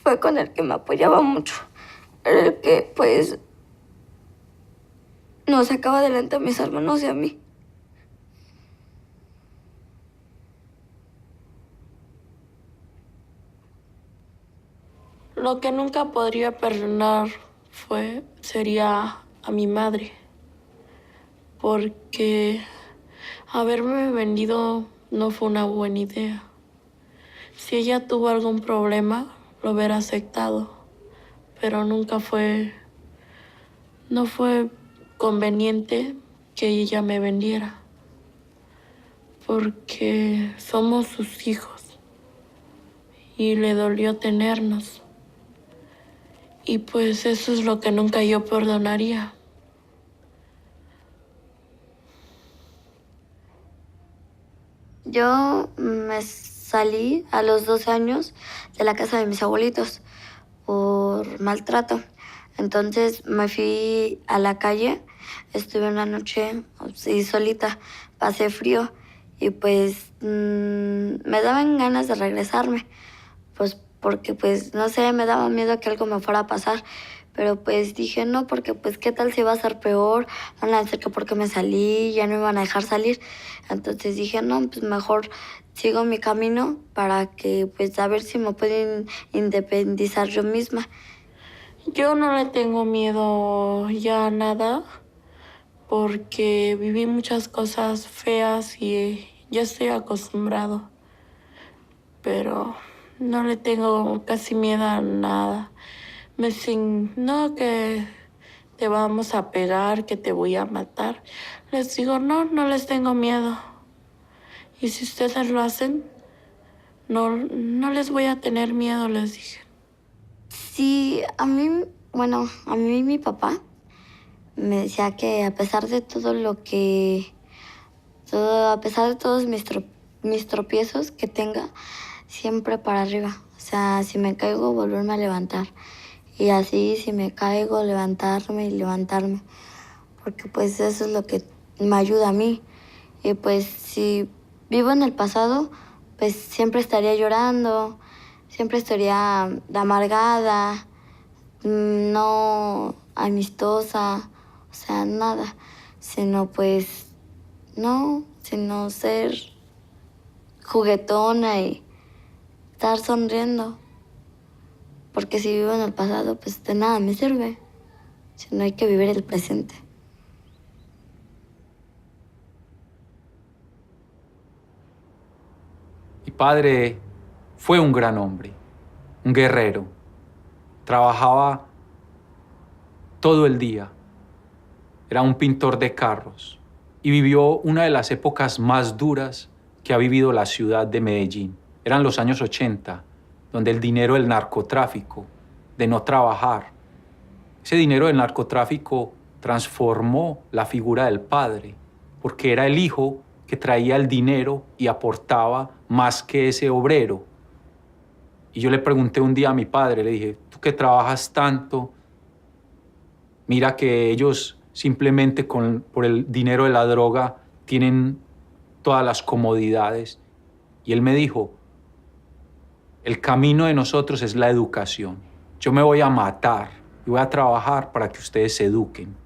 Fue con el que me apoyaba mucho. Era el que, pues, nos sacaba adelante a mis hermanos y a mí. Lo que nunca podría perdonar sería a mi madre, porque haberme vendido no fue una buena idea. Si ella tuvo algún problema, lo hubiera aceptado, pero no fue conveniente que ella me vendiera, porque somos sus hijos y le dolió tenernos. Y pues eso es lo que nunca yo perdonaría. Yo me salí a los 12 años de la casa de mis abuelitos por maltrato. Entonces me fui a la calle, estuve una noche solita, pasé frío y pues me daban ganas de regresarme, pues porque pues no sé, me daba miedo que algo me fuera a pasar, pero pues dije no, porque pues qué tal si va a ser peor, van a decir que porque me salí, ya no me van a dejar salir. Entonces dije no, pues mejor sigo mi camino para que pues a ver si me pueden independizar yo misma. Yo no le tengo miedo ya a nada, porque viví muchas cosas feas y ya estoy acostumbrado. Pero no le tengo casi miedo a nada. Me dicen, no, que te vamos a pegar, que te voy a matar. Les digo, no, no les tengo miedo. Y si ustedes lo hacen, no les voy a tener miedo, les dije. Sí, a mí mi papá me decía que a pesar de a pesar de todos mis tropiezos que tenga, siempre para arriba. O sea, si me caigo, volverme a levantar. Y así, si me caigo, levantarme y levantarme. Porque pues eso es lo que me ayuda a mí. Y pues si vivo en el pasado, pues siempre estaría llorando, siempre estaría amargada, no amistosa, o sea, nada. Sino pues, no, sino ser juguetona y estar sonriendo. Porque si vivo en el pasado, pues de nada me sirve. Si no, hay que vivir el presente. Mi padre fue un gran hombre, un guerrero. Trabajaba todo el día. Era un pintor de carros y vivió una de las épocas más duras que ha vivido la ciudad de Medellín. Eran los años 80, donde el dinero del narcotráfico, de no trabajar, ese dinero del narcotráfico transformó la figura del padre, porque era el hijo que traía el dinero y aportaba más que ese obrero. Y yo le pregunté un día a mi padre, le dije, tú que trabajas tanto, mira que ellos simplemente por el dinero de la droga tienen todas las comodidades. Y él me dijo, el camino de nosotros es la educación. Yo me voy a matar y voy a trabajar para que ustedes se eduquen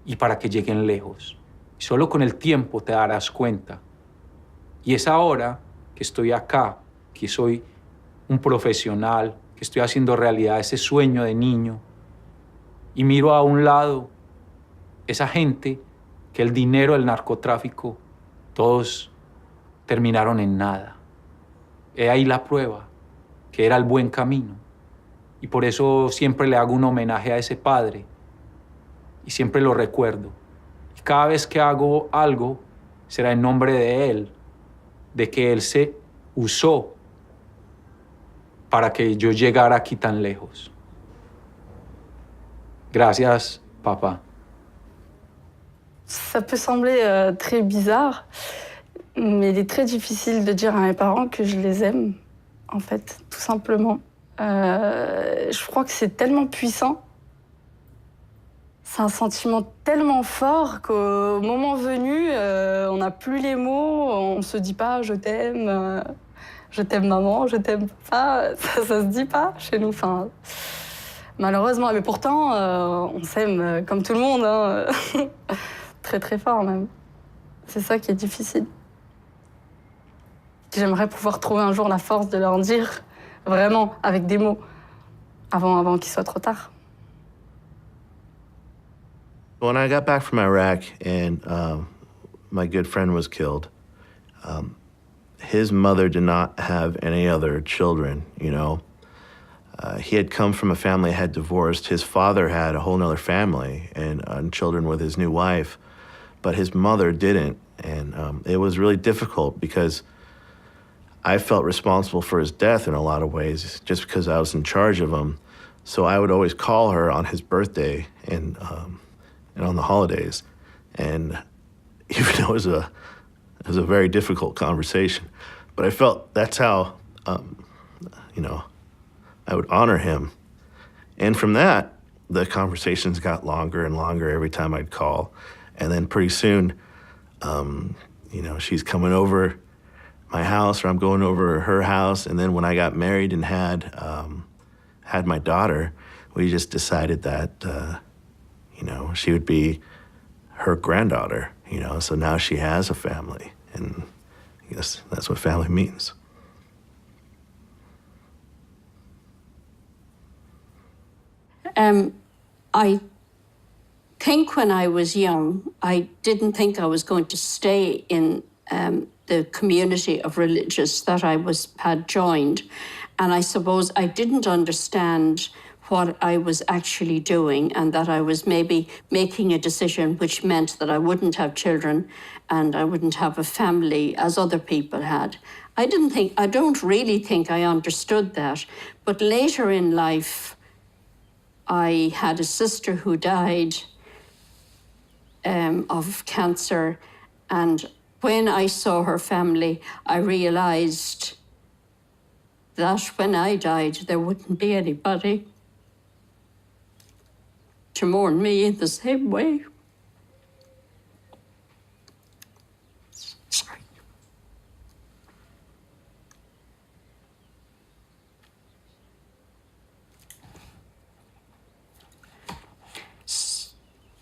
y para que lleguen lejos. Y solo con el tiempo te darás cuenta. Y es ahora que estoy acá, que soy un profesional, que estoy haciendo realidad ese sueño de niño. Y miro a un lado esa gente que el dinero, el narcotráfico, todos terminaron en nada. He ahí la prueba, que era el buen camino. Y por eso siempre le hago un homenaje a ese padre. Y siempre lo recuerdo. Y cada vez que hago algo, será en nombre de él, de que él se usó para que yo llegara aquí tan lejos. Gracias, papá. Ça peut sembler très bizarre, mais il est très difficile de dire à mes parents que je les aime, en fait, tout simplement. Je crois que c'est tellement puissant. C'est un sentiment tellement fort qu'au moment venu, on n'a plus les mots, on se dit pas je t'aime maman, je t'aime papa, ça se dit pas chez nous. Enfin, malheureusement, mais pourtant, on s'aime comme tout le monde, hein. Très très fort même. C'est ça qui est difficile. J'aimerais pouvoir trouver un jour la force de leur dire vraiment avec des mots avant qu'il soit trop tard. When I got back from Iraq and my good friend was killed, his mother did not have any other children, you know. He had come from a family that had divorced. His father had a whole nother family and children with his new wife, but his mother didn't. And it was really difficult because I felt responsible for his death in a lot of ways just because I was in charge of him. So I would always call her on his birthday and on the holidays. And even though it was a very difficult conversation, but I felt that's how, you know, I would honor him. And from that, the conversations got longer and longer every time I'd call. And then pretty soon, you know, she's coming over my house or I'm going over her house. And then when I got married and had my daughter, we just decided that, you know, she would be her granddaughter, you know, so now she has a family. And I guess that's what family means. I think when I was young, I didn't think I was going to stay in the community of religious that I had joined. And I suppose I didn't understand what I was actually doing and that I was maybe making a decision which meant that I wouldn't have children and I wouldn't have a family as other people had. I don't really think I understood that. But later in life, I had a sister who died of cancer, and when I saw her family, I realized that when I died, there wouldn't be anybody to mourn me in the same way. Sorry.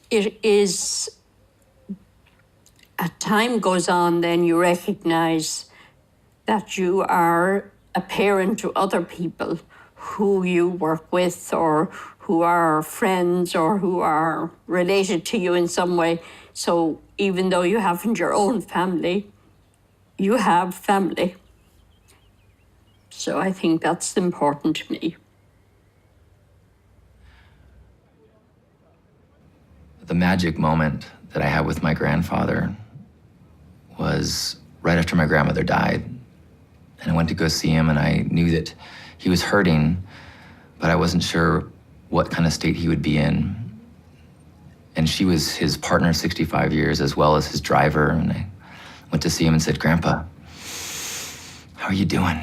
It is, as time goes on, then you recognize that you are a parent to other people who you work with or who are friends or who are related to you in some way. So even though you haven't your own family, you have family. So I think that's important to me. The magic moment that I had with my grandfather was right after my grandmother died. And I went to go see him, and I knew that he was hurting, but I wasn't sure what kind of state he would be in. And she was his partner 65 years, as well as his driver. And I went to see him and said, "Grandpa, how are you doing?"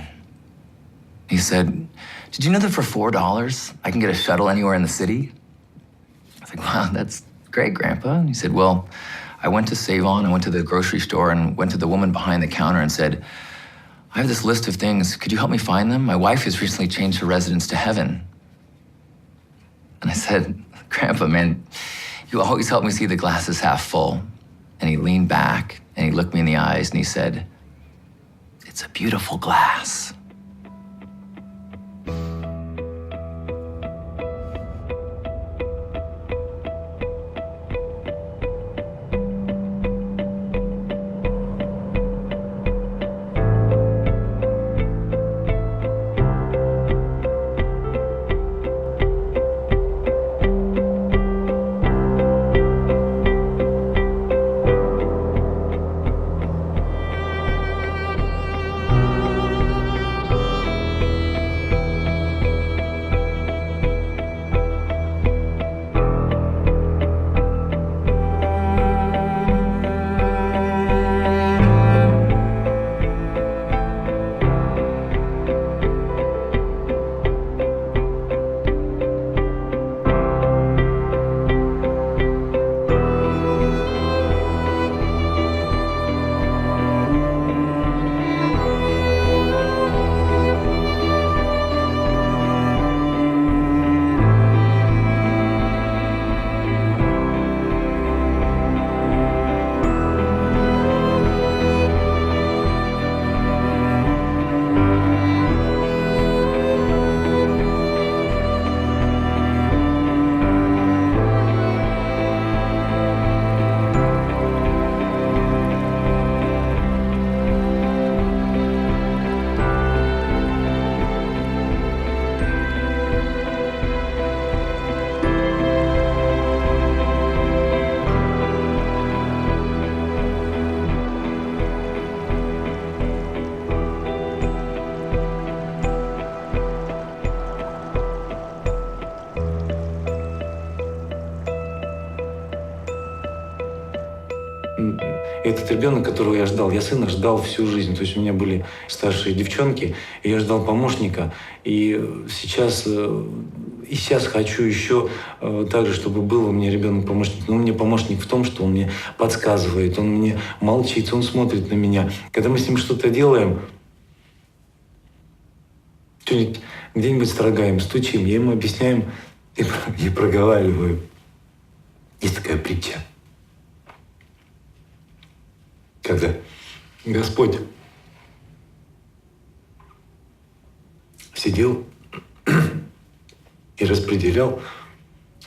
He said, "Did you know that for $4 I can get a shuttle anywhere in the city?" I was like, "Wow, that's great, Grandpa." And he said, "Well, I went to Save On, I went to the grocery store and went to the woman behind the counter and said, I have this list of things, could you help me find them? My wife has recently changed her residence to heaven." And I said, Grandpa, man, you always help me see the glasses half full. And he leaned back and he looked me in the eyes and he said, it's a beautiful glass. Этот ребенок, которого я ждал, я сына ждал всю жизнь. То есть у меня были старшие девчонки, и я ждал помощника. И сейчас хочу еще так же, чтобы был у меня ребенок-помощник. Но у меня помощник в том, что он мне подсказывает, он мне молчит, он смотрит на меня. Когда мы с ним что-то делаем, что-нибудь где-нибудь строгаем, стучим, я ему объясняю и проговариваю. Есть такая притча. Когда Господь сидел и распределял,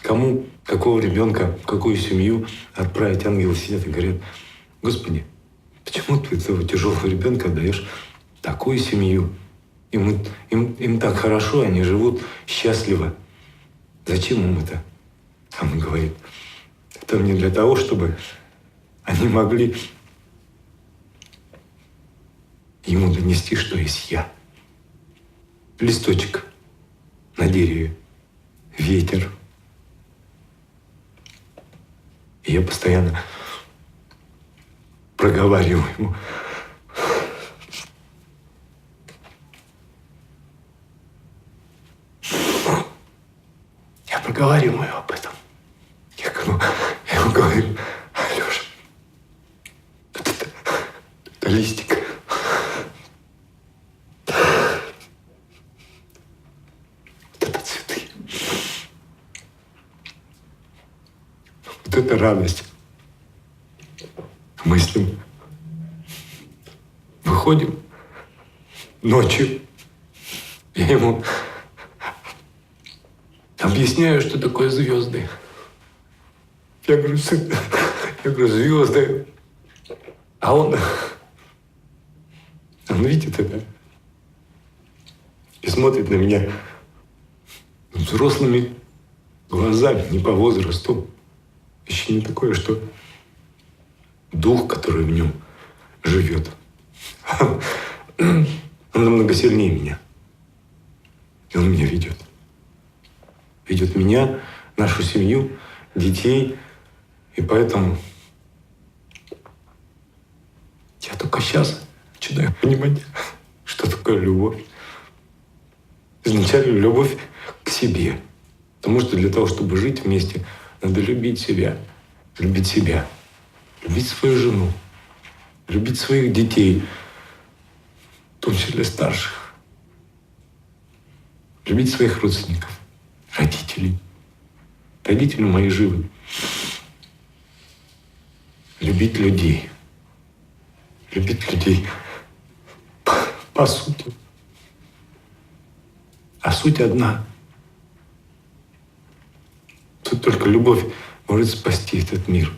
кому, какого ребенка, в какую семью отправить, ангелы сидят и говорят: Господи, почему ты этого тяжелого ребенка даешь такую семью? Им так хорошо, они живут счастливо. Зачем им это? А он говорит: это мне для того, чтобы они могли ему донести, что есть я. Листочек на дереве, ветер. И я постоянно проговариваю ему. Я проговариваю об этом. Я ему говорю: Алёша, это листик. Это радость. Мы с ним выходим ночью. Я ему объясняю, что такое звезды. Я говорю: сын, звезды. А он видит это и смотрит на меня взрослыми глазами, не по возрасту. Еще не такое, что дух, который в нем живет, он намного сильнее меня. И он меня ведет. Ведет меня, нашу семью, детей. И поэтому я только сейчас начинаю понимать, что такое любовь. Изначально любовь к себе. Потому что для того, чтобы жить вместе, надо любить себя, любить свою жену, любить своих детей, в том числе старших, любить своих родственников, родителей, Родители мои живы. Любить людей. Любить людей. По сути. А суть одна. Тут только любовь может спасти этот мир.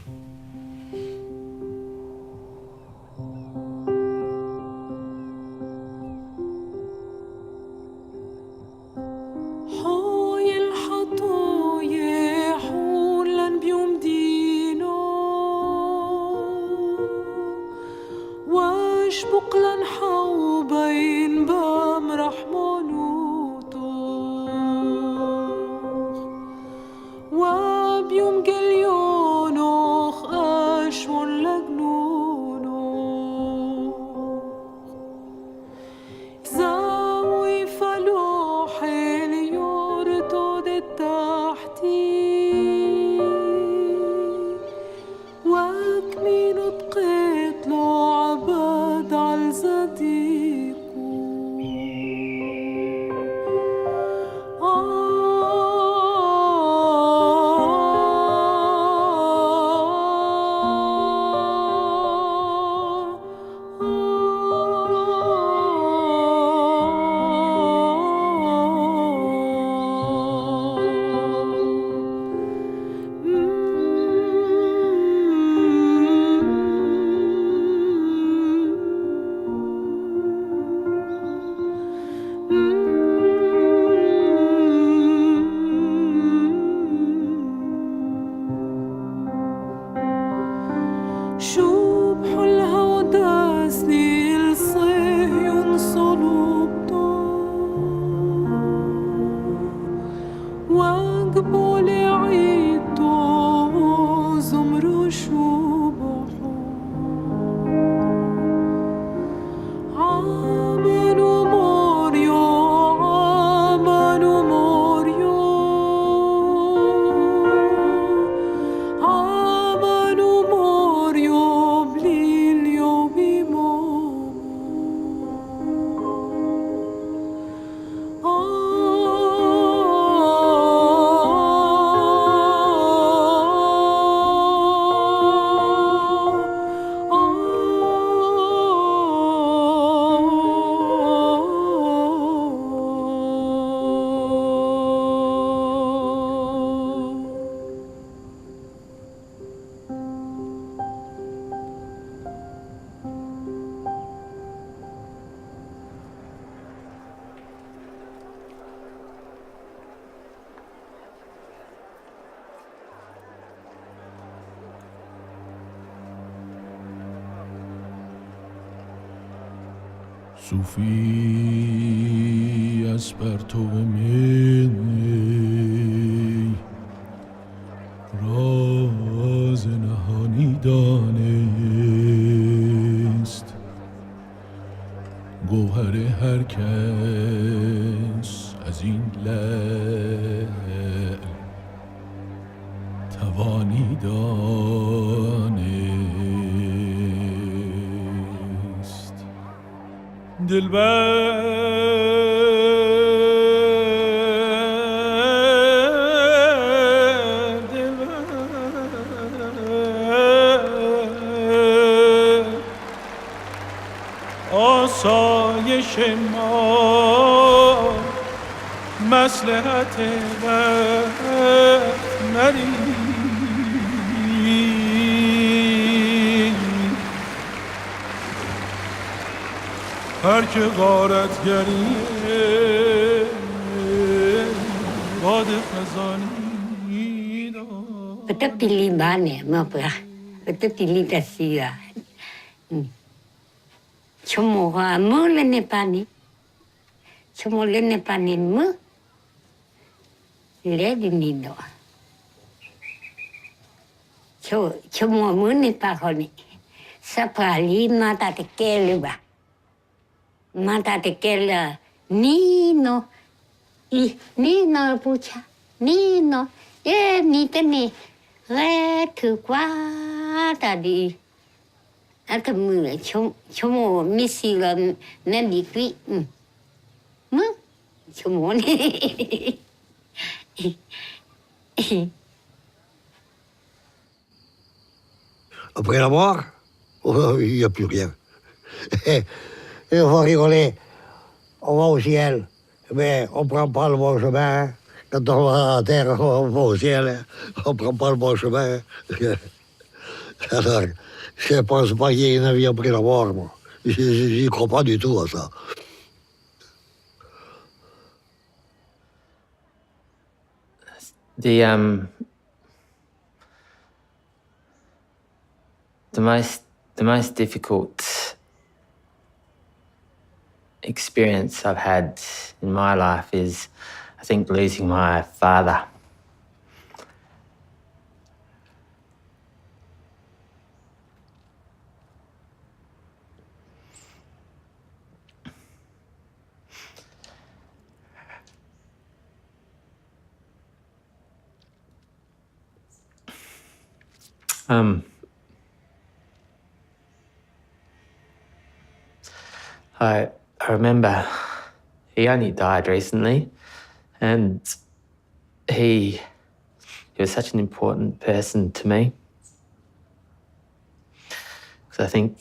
صوفی از پرتو می راز نهانی دانست گوهر هر کس از این لعل توانی دانست آسایش ما مصلحت وقت نری هر که غارتگری باد خزانی دار Betul pilih mana, apa? Betul pilih kasih. Cuma mula ni pani, cuma ni pani mu, lady ni do. Cuma mu ni pakoni, sapali mata tekele ba, mata tekele Nino, Nino pucha, Nino, ni teni, tu quá tadi. Aku mula cuma misi lah nanti kui, cuma ni. Après la mort, il n'y a plus rien. Et on va rigoler. On va au ciel, mais on ne prend pas le bon chemin. Quand on va à la terre, on va au ciel, on ne prend pas le bon chemin. Alors, je ne pense pas qu'il y ait une vie après la mort, moi. Je n'y crois pas du tout à ça. The most difficult experience I've had in my life is, I think, losing my father. I remember he only died recently, and he was such an important person to me. Because I think,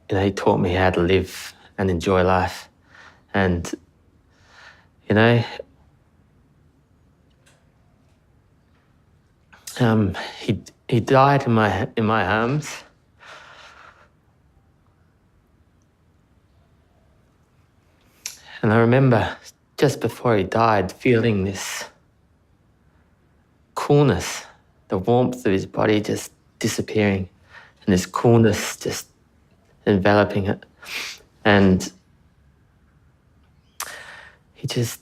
he taught me how to live and enjoy life. And, he died in my arms. And I remember just before he died feeling this coolness, the warmth of his body just disappearing, and this coolness just enveloping it. And he just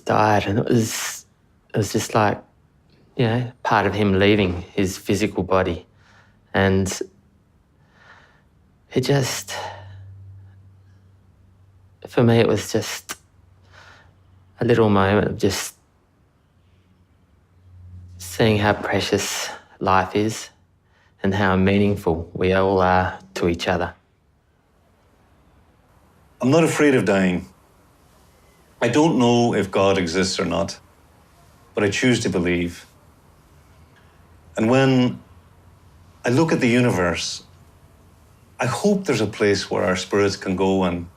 died, and it was just like, part of him leaving his physical body. And it just, for me, it was just a little moment of just seeing how precious life is and how meaningful we all are to each other. I'm not afraid of dying. I don't know if God exists or not, but I choose to believe. And when I look at the universe, I hope there's a place where our spirits can go and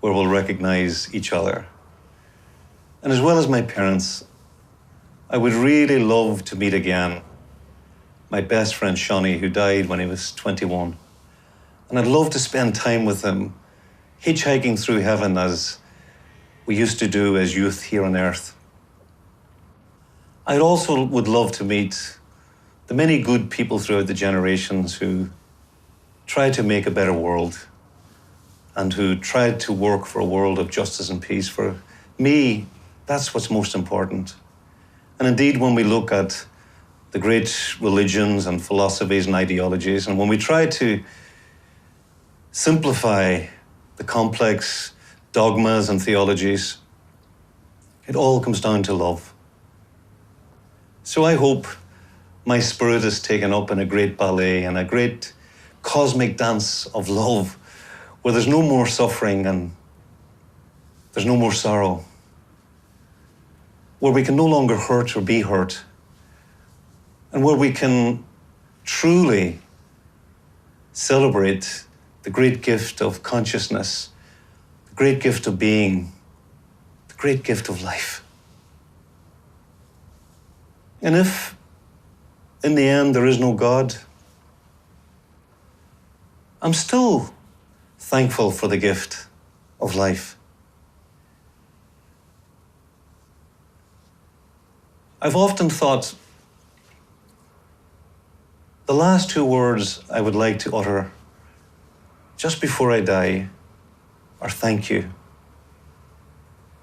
where we'll recognize each other. And as well as my parents, I would really love to meet again my best friend Shawnee, who died when he was 21. And I'd love to spend time with him, hitchhiking through heaven as we used to do as youth here on earth. I also would love to meet the many good people throughout the generations who tried to make a better world and who tried to work for a world of justice and peace. For me, that's what's most important. And indeed, when we look at the great religions and philosophies and ideologies, and when we try to simplify the complex dogmas and theologies, it all comes down to love. So I hope my spirit is taken up in a great ballet and a great cosmic dance of love, where there's no more suffering and there's no more sorrow, where we can no longer hurt or be hurt, and where we can truly celebrate the great gift of consciousness, the great gift of being, the great gift of life. And if, in the end, there is no God, I'm still thankful for the gift of life. I've often thought the last two words I would like to utter just before I die are thank you.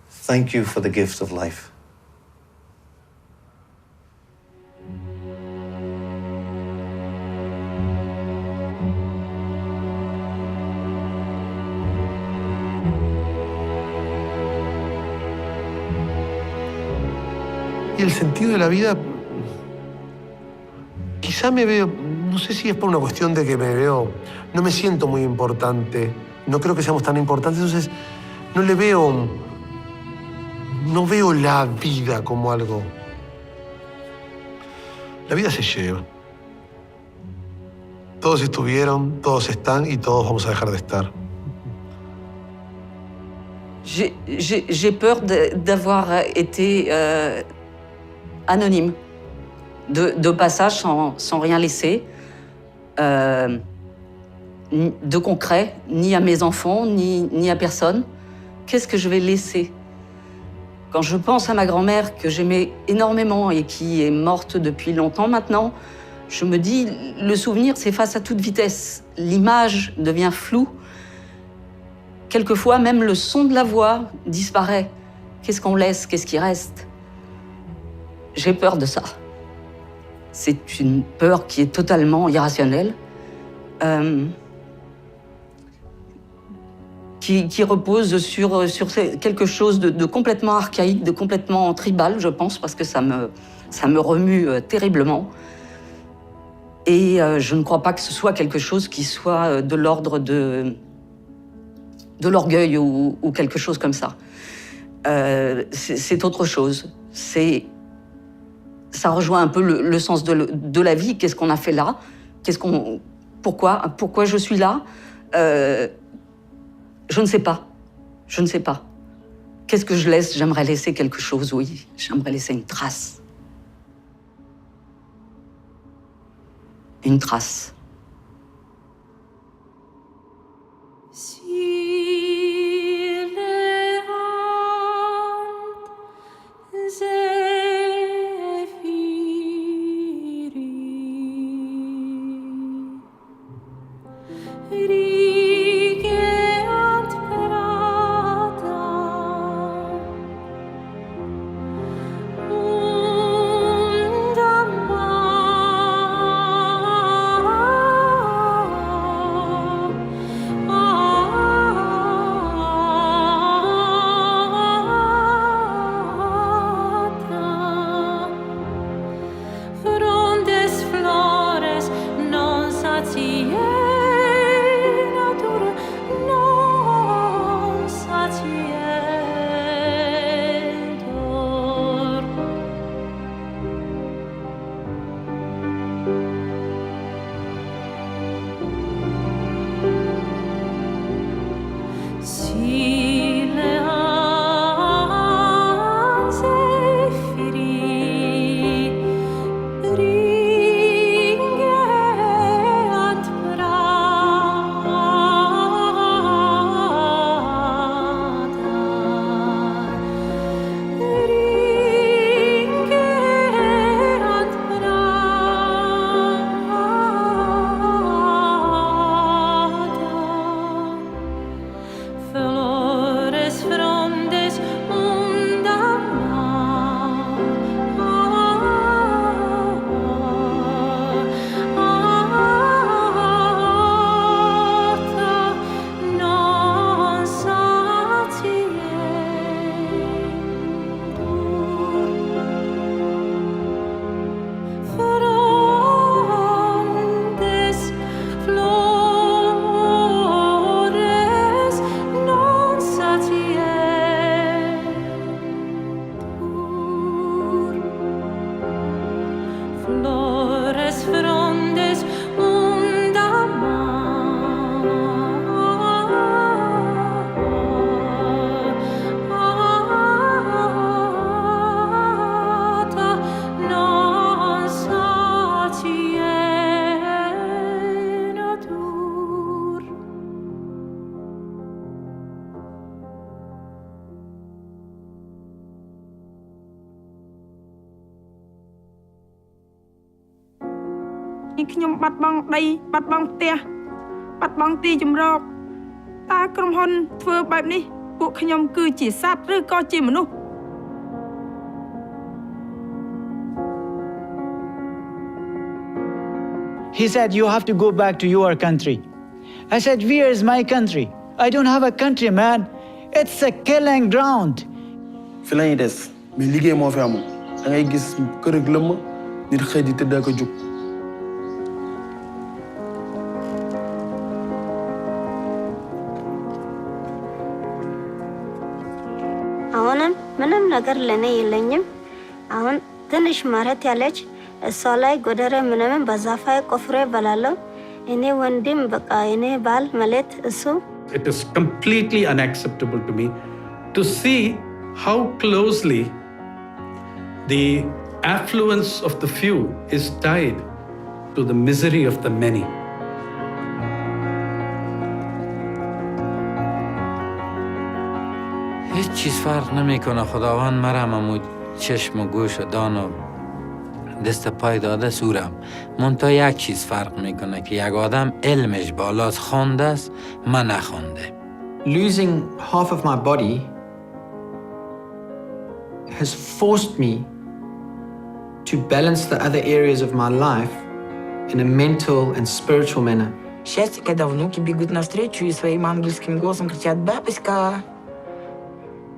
Thank you for the gift of life. Y el sentido de la vida, quizá me veo, no sé si es por una cuestión de que me veo, no me siento muy importante, no creo que seamos tan importantes, entonces no veo la vida como algo. La vida se lleva. Todos estuvieron, todos están y todos vamos a dejar de estar. J'ai peur d'avoir été anonyme, de passage sans rien laisser, de concret, ni à mes enfants, ni à personne. Qu'est-ce que je vais laisser? Quand je pense à ma grand-mère que j'aimais énormément et qui est morte depuis longtemps maintenant, je me dis, le souvenir s'efface à toute vitesse. L'image devient floue. Quelquefois, même le son de la voix disparaît. Qu'est-ce qu'on laisse? Qu'est-ce qui reste? J'ai peur de ça. C'est une peur qui est totalement irrationnelle, qui repose sur quelque chose de complètement archaïque, de complètement tribal, je pense, parce que ça me remue terriblement. Et je ne crois pas que ce soit quelque chose qui soit de l'ordre de l'orgueil ou quelque chose comme ça. C'est autre chose. Ça rejoint un peu le sens de la vie. Qu'est-ce qu'on a fait là? Pourquoi je suis là? Je ne sais pas. Je ne sais pas. Qu'est-ce que je laisse? J'aimerais laisser quelque chose, oui. J'aimerais laisser une trace. Une trace. He said, you have to go back to your country. I said, where is my country? I don't have a country, man. It's a killing ground. fi lañuy des mais liggéey moo fi amul da ngay gis kër ak lëmm nit xëy di tëdd ak a jóg. አሁንም ምንም ነገር ለኔ የለኝም። አሁን ትንሽ መሬት ያለች እሷ ላይ ጎደሬ ምናምን በዛፋይ ቆፍሬ እበላለሁ። It is completely unacceptable to me to see how closely the affluence of the few is tied to the misery of the many. هیچ چیز فرق نمیکنه. خداوند مرا چشم و گوش و دان و دست پای داده سورم. منتها یک چیز فرق میکنه که یک آدم علمش بالاست، خوانده است، من نخوانده. Losing half of my body has forced me to balance the other areas of my life in a mental and spiritual manner. Счастье, когда внуки бегут навстречу и своим ангельским голосом кричат «Бабушка!».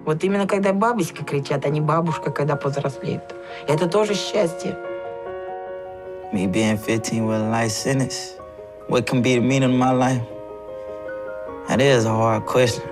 Вот именно когда бабушка кричат, а не бабушка, когда повзрослеет. Это тоже счастье. Me being 15 with a life sentence, what can be the meaning of my life? That is a hard question.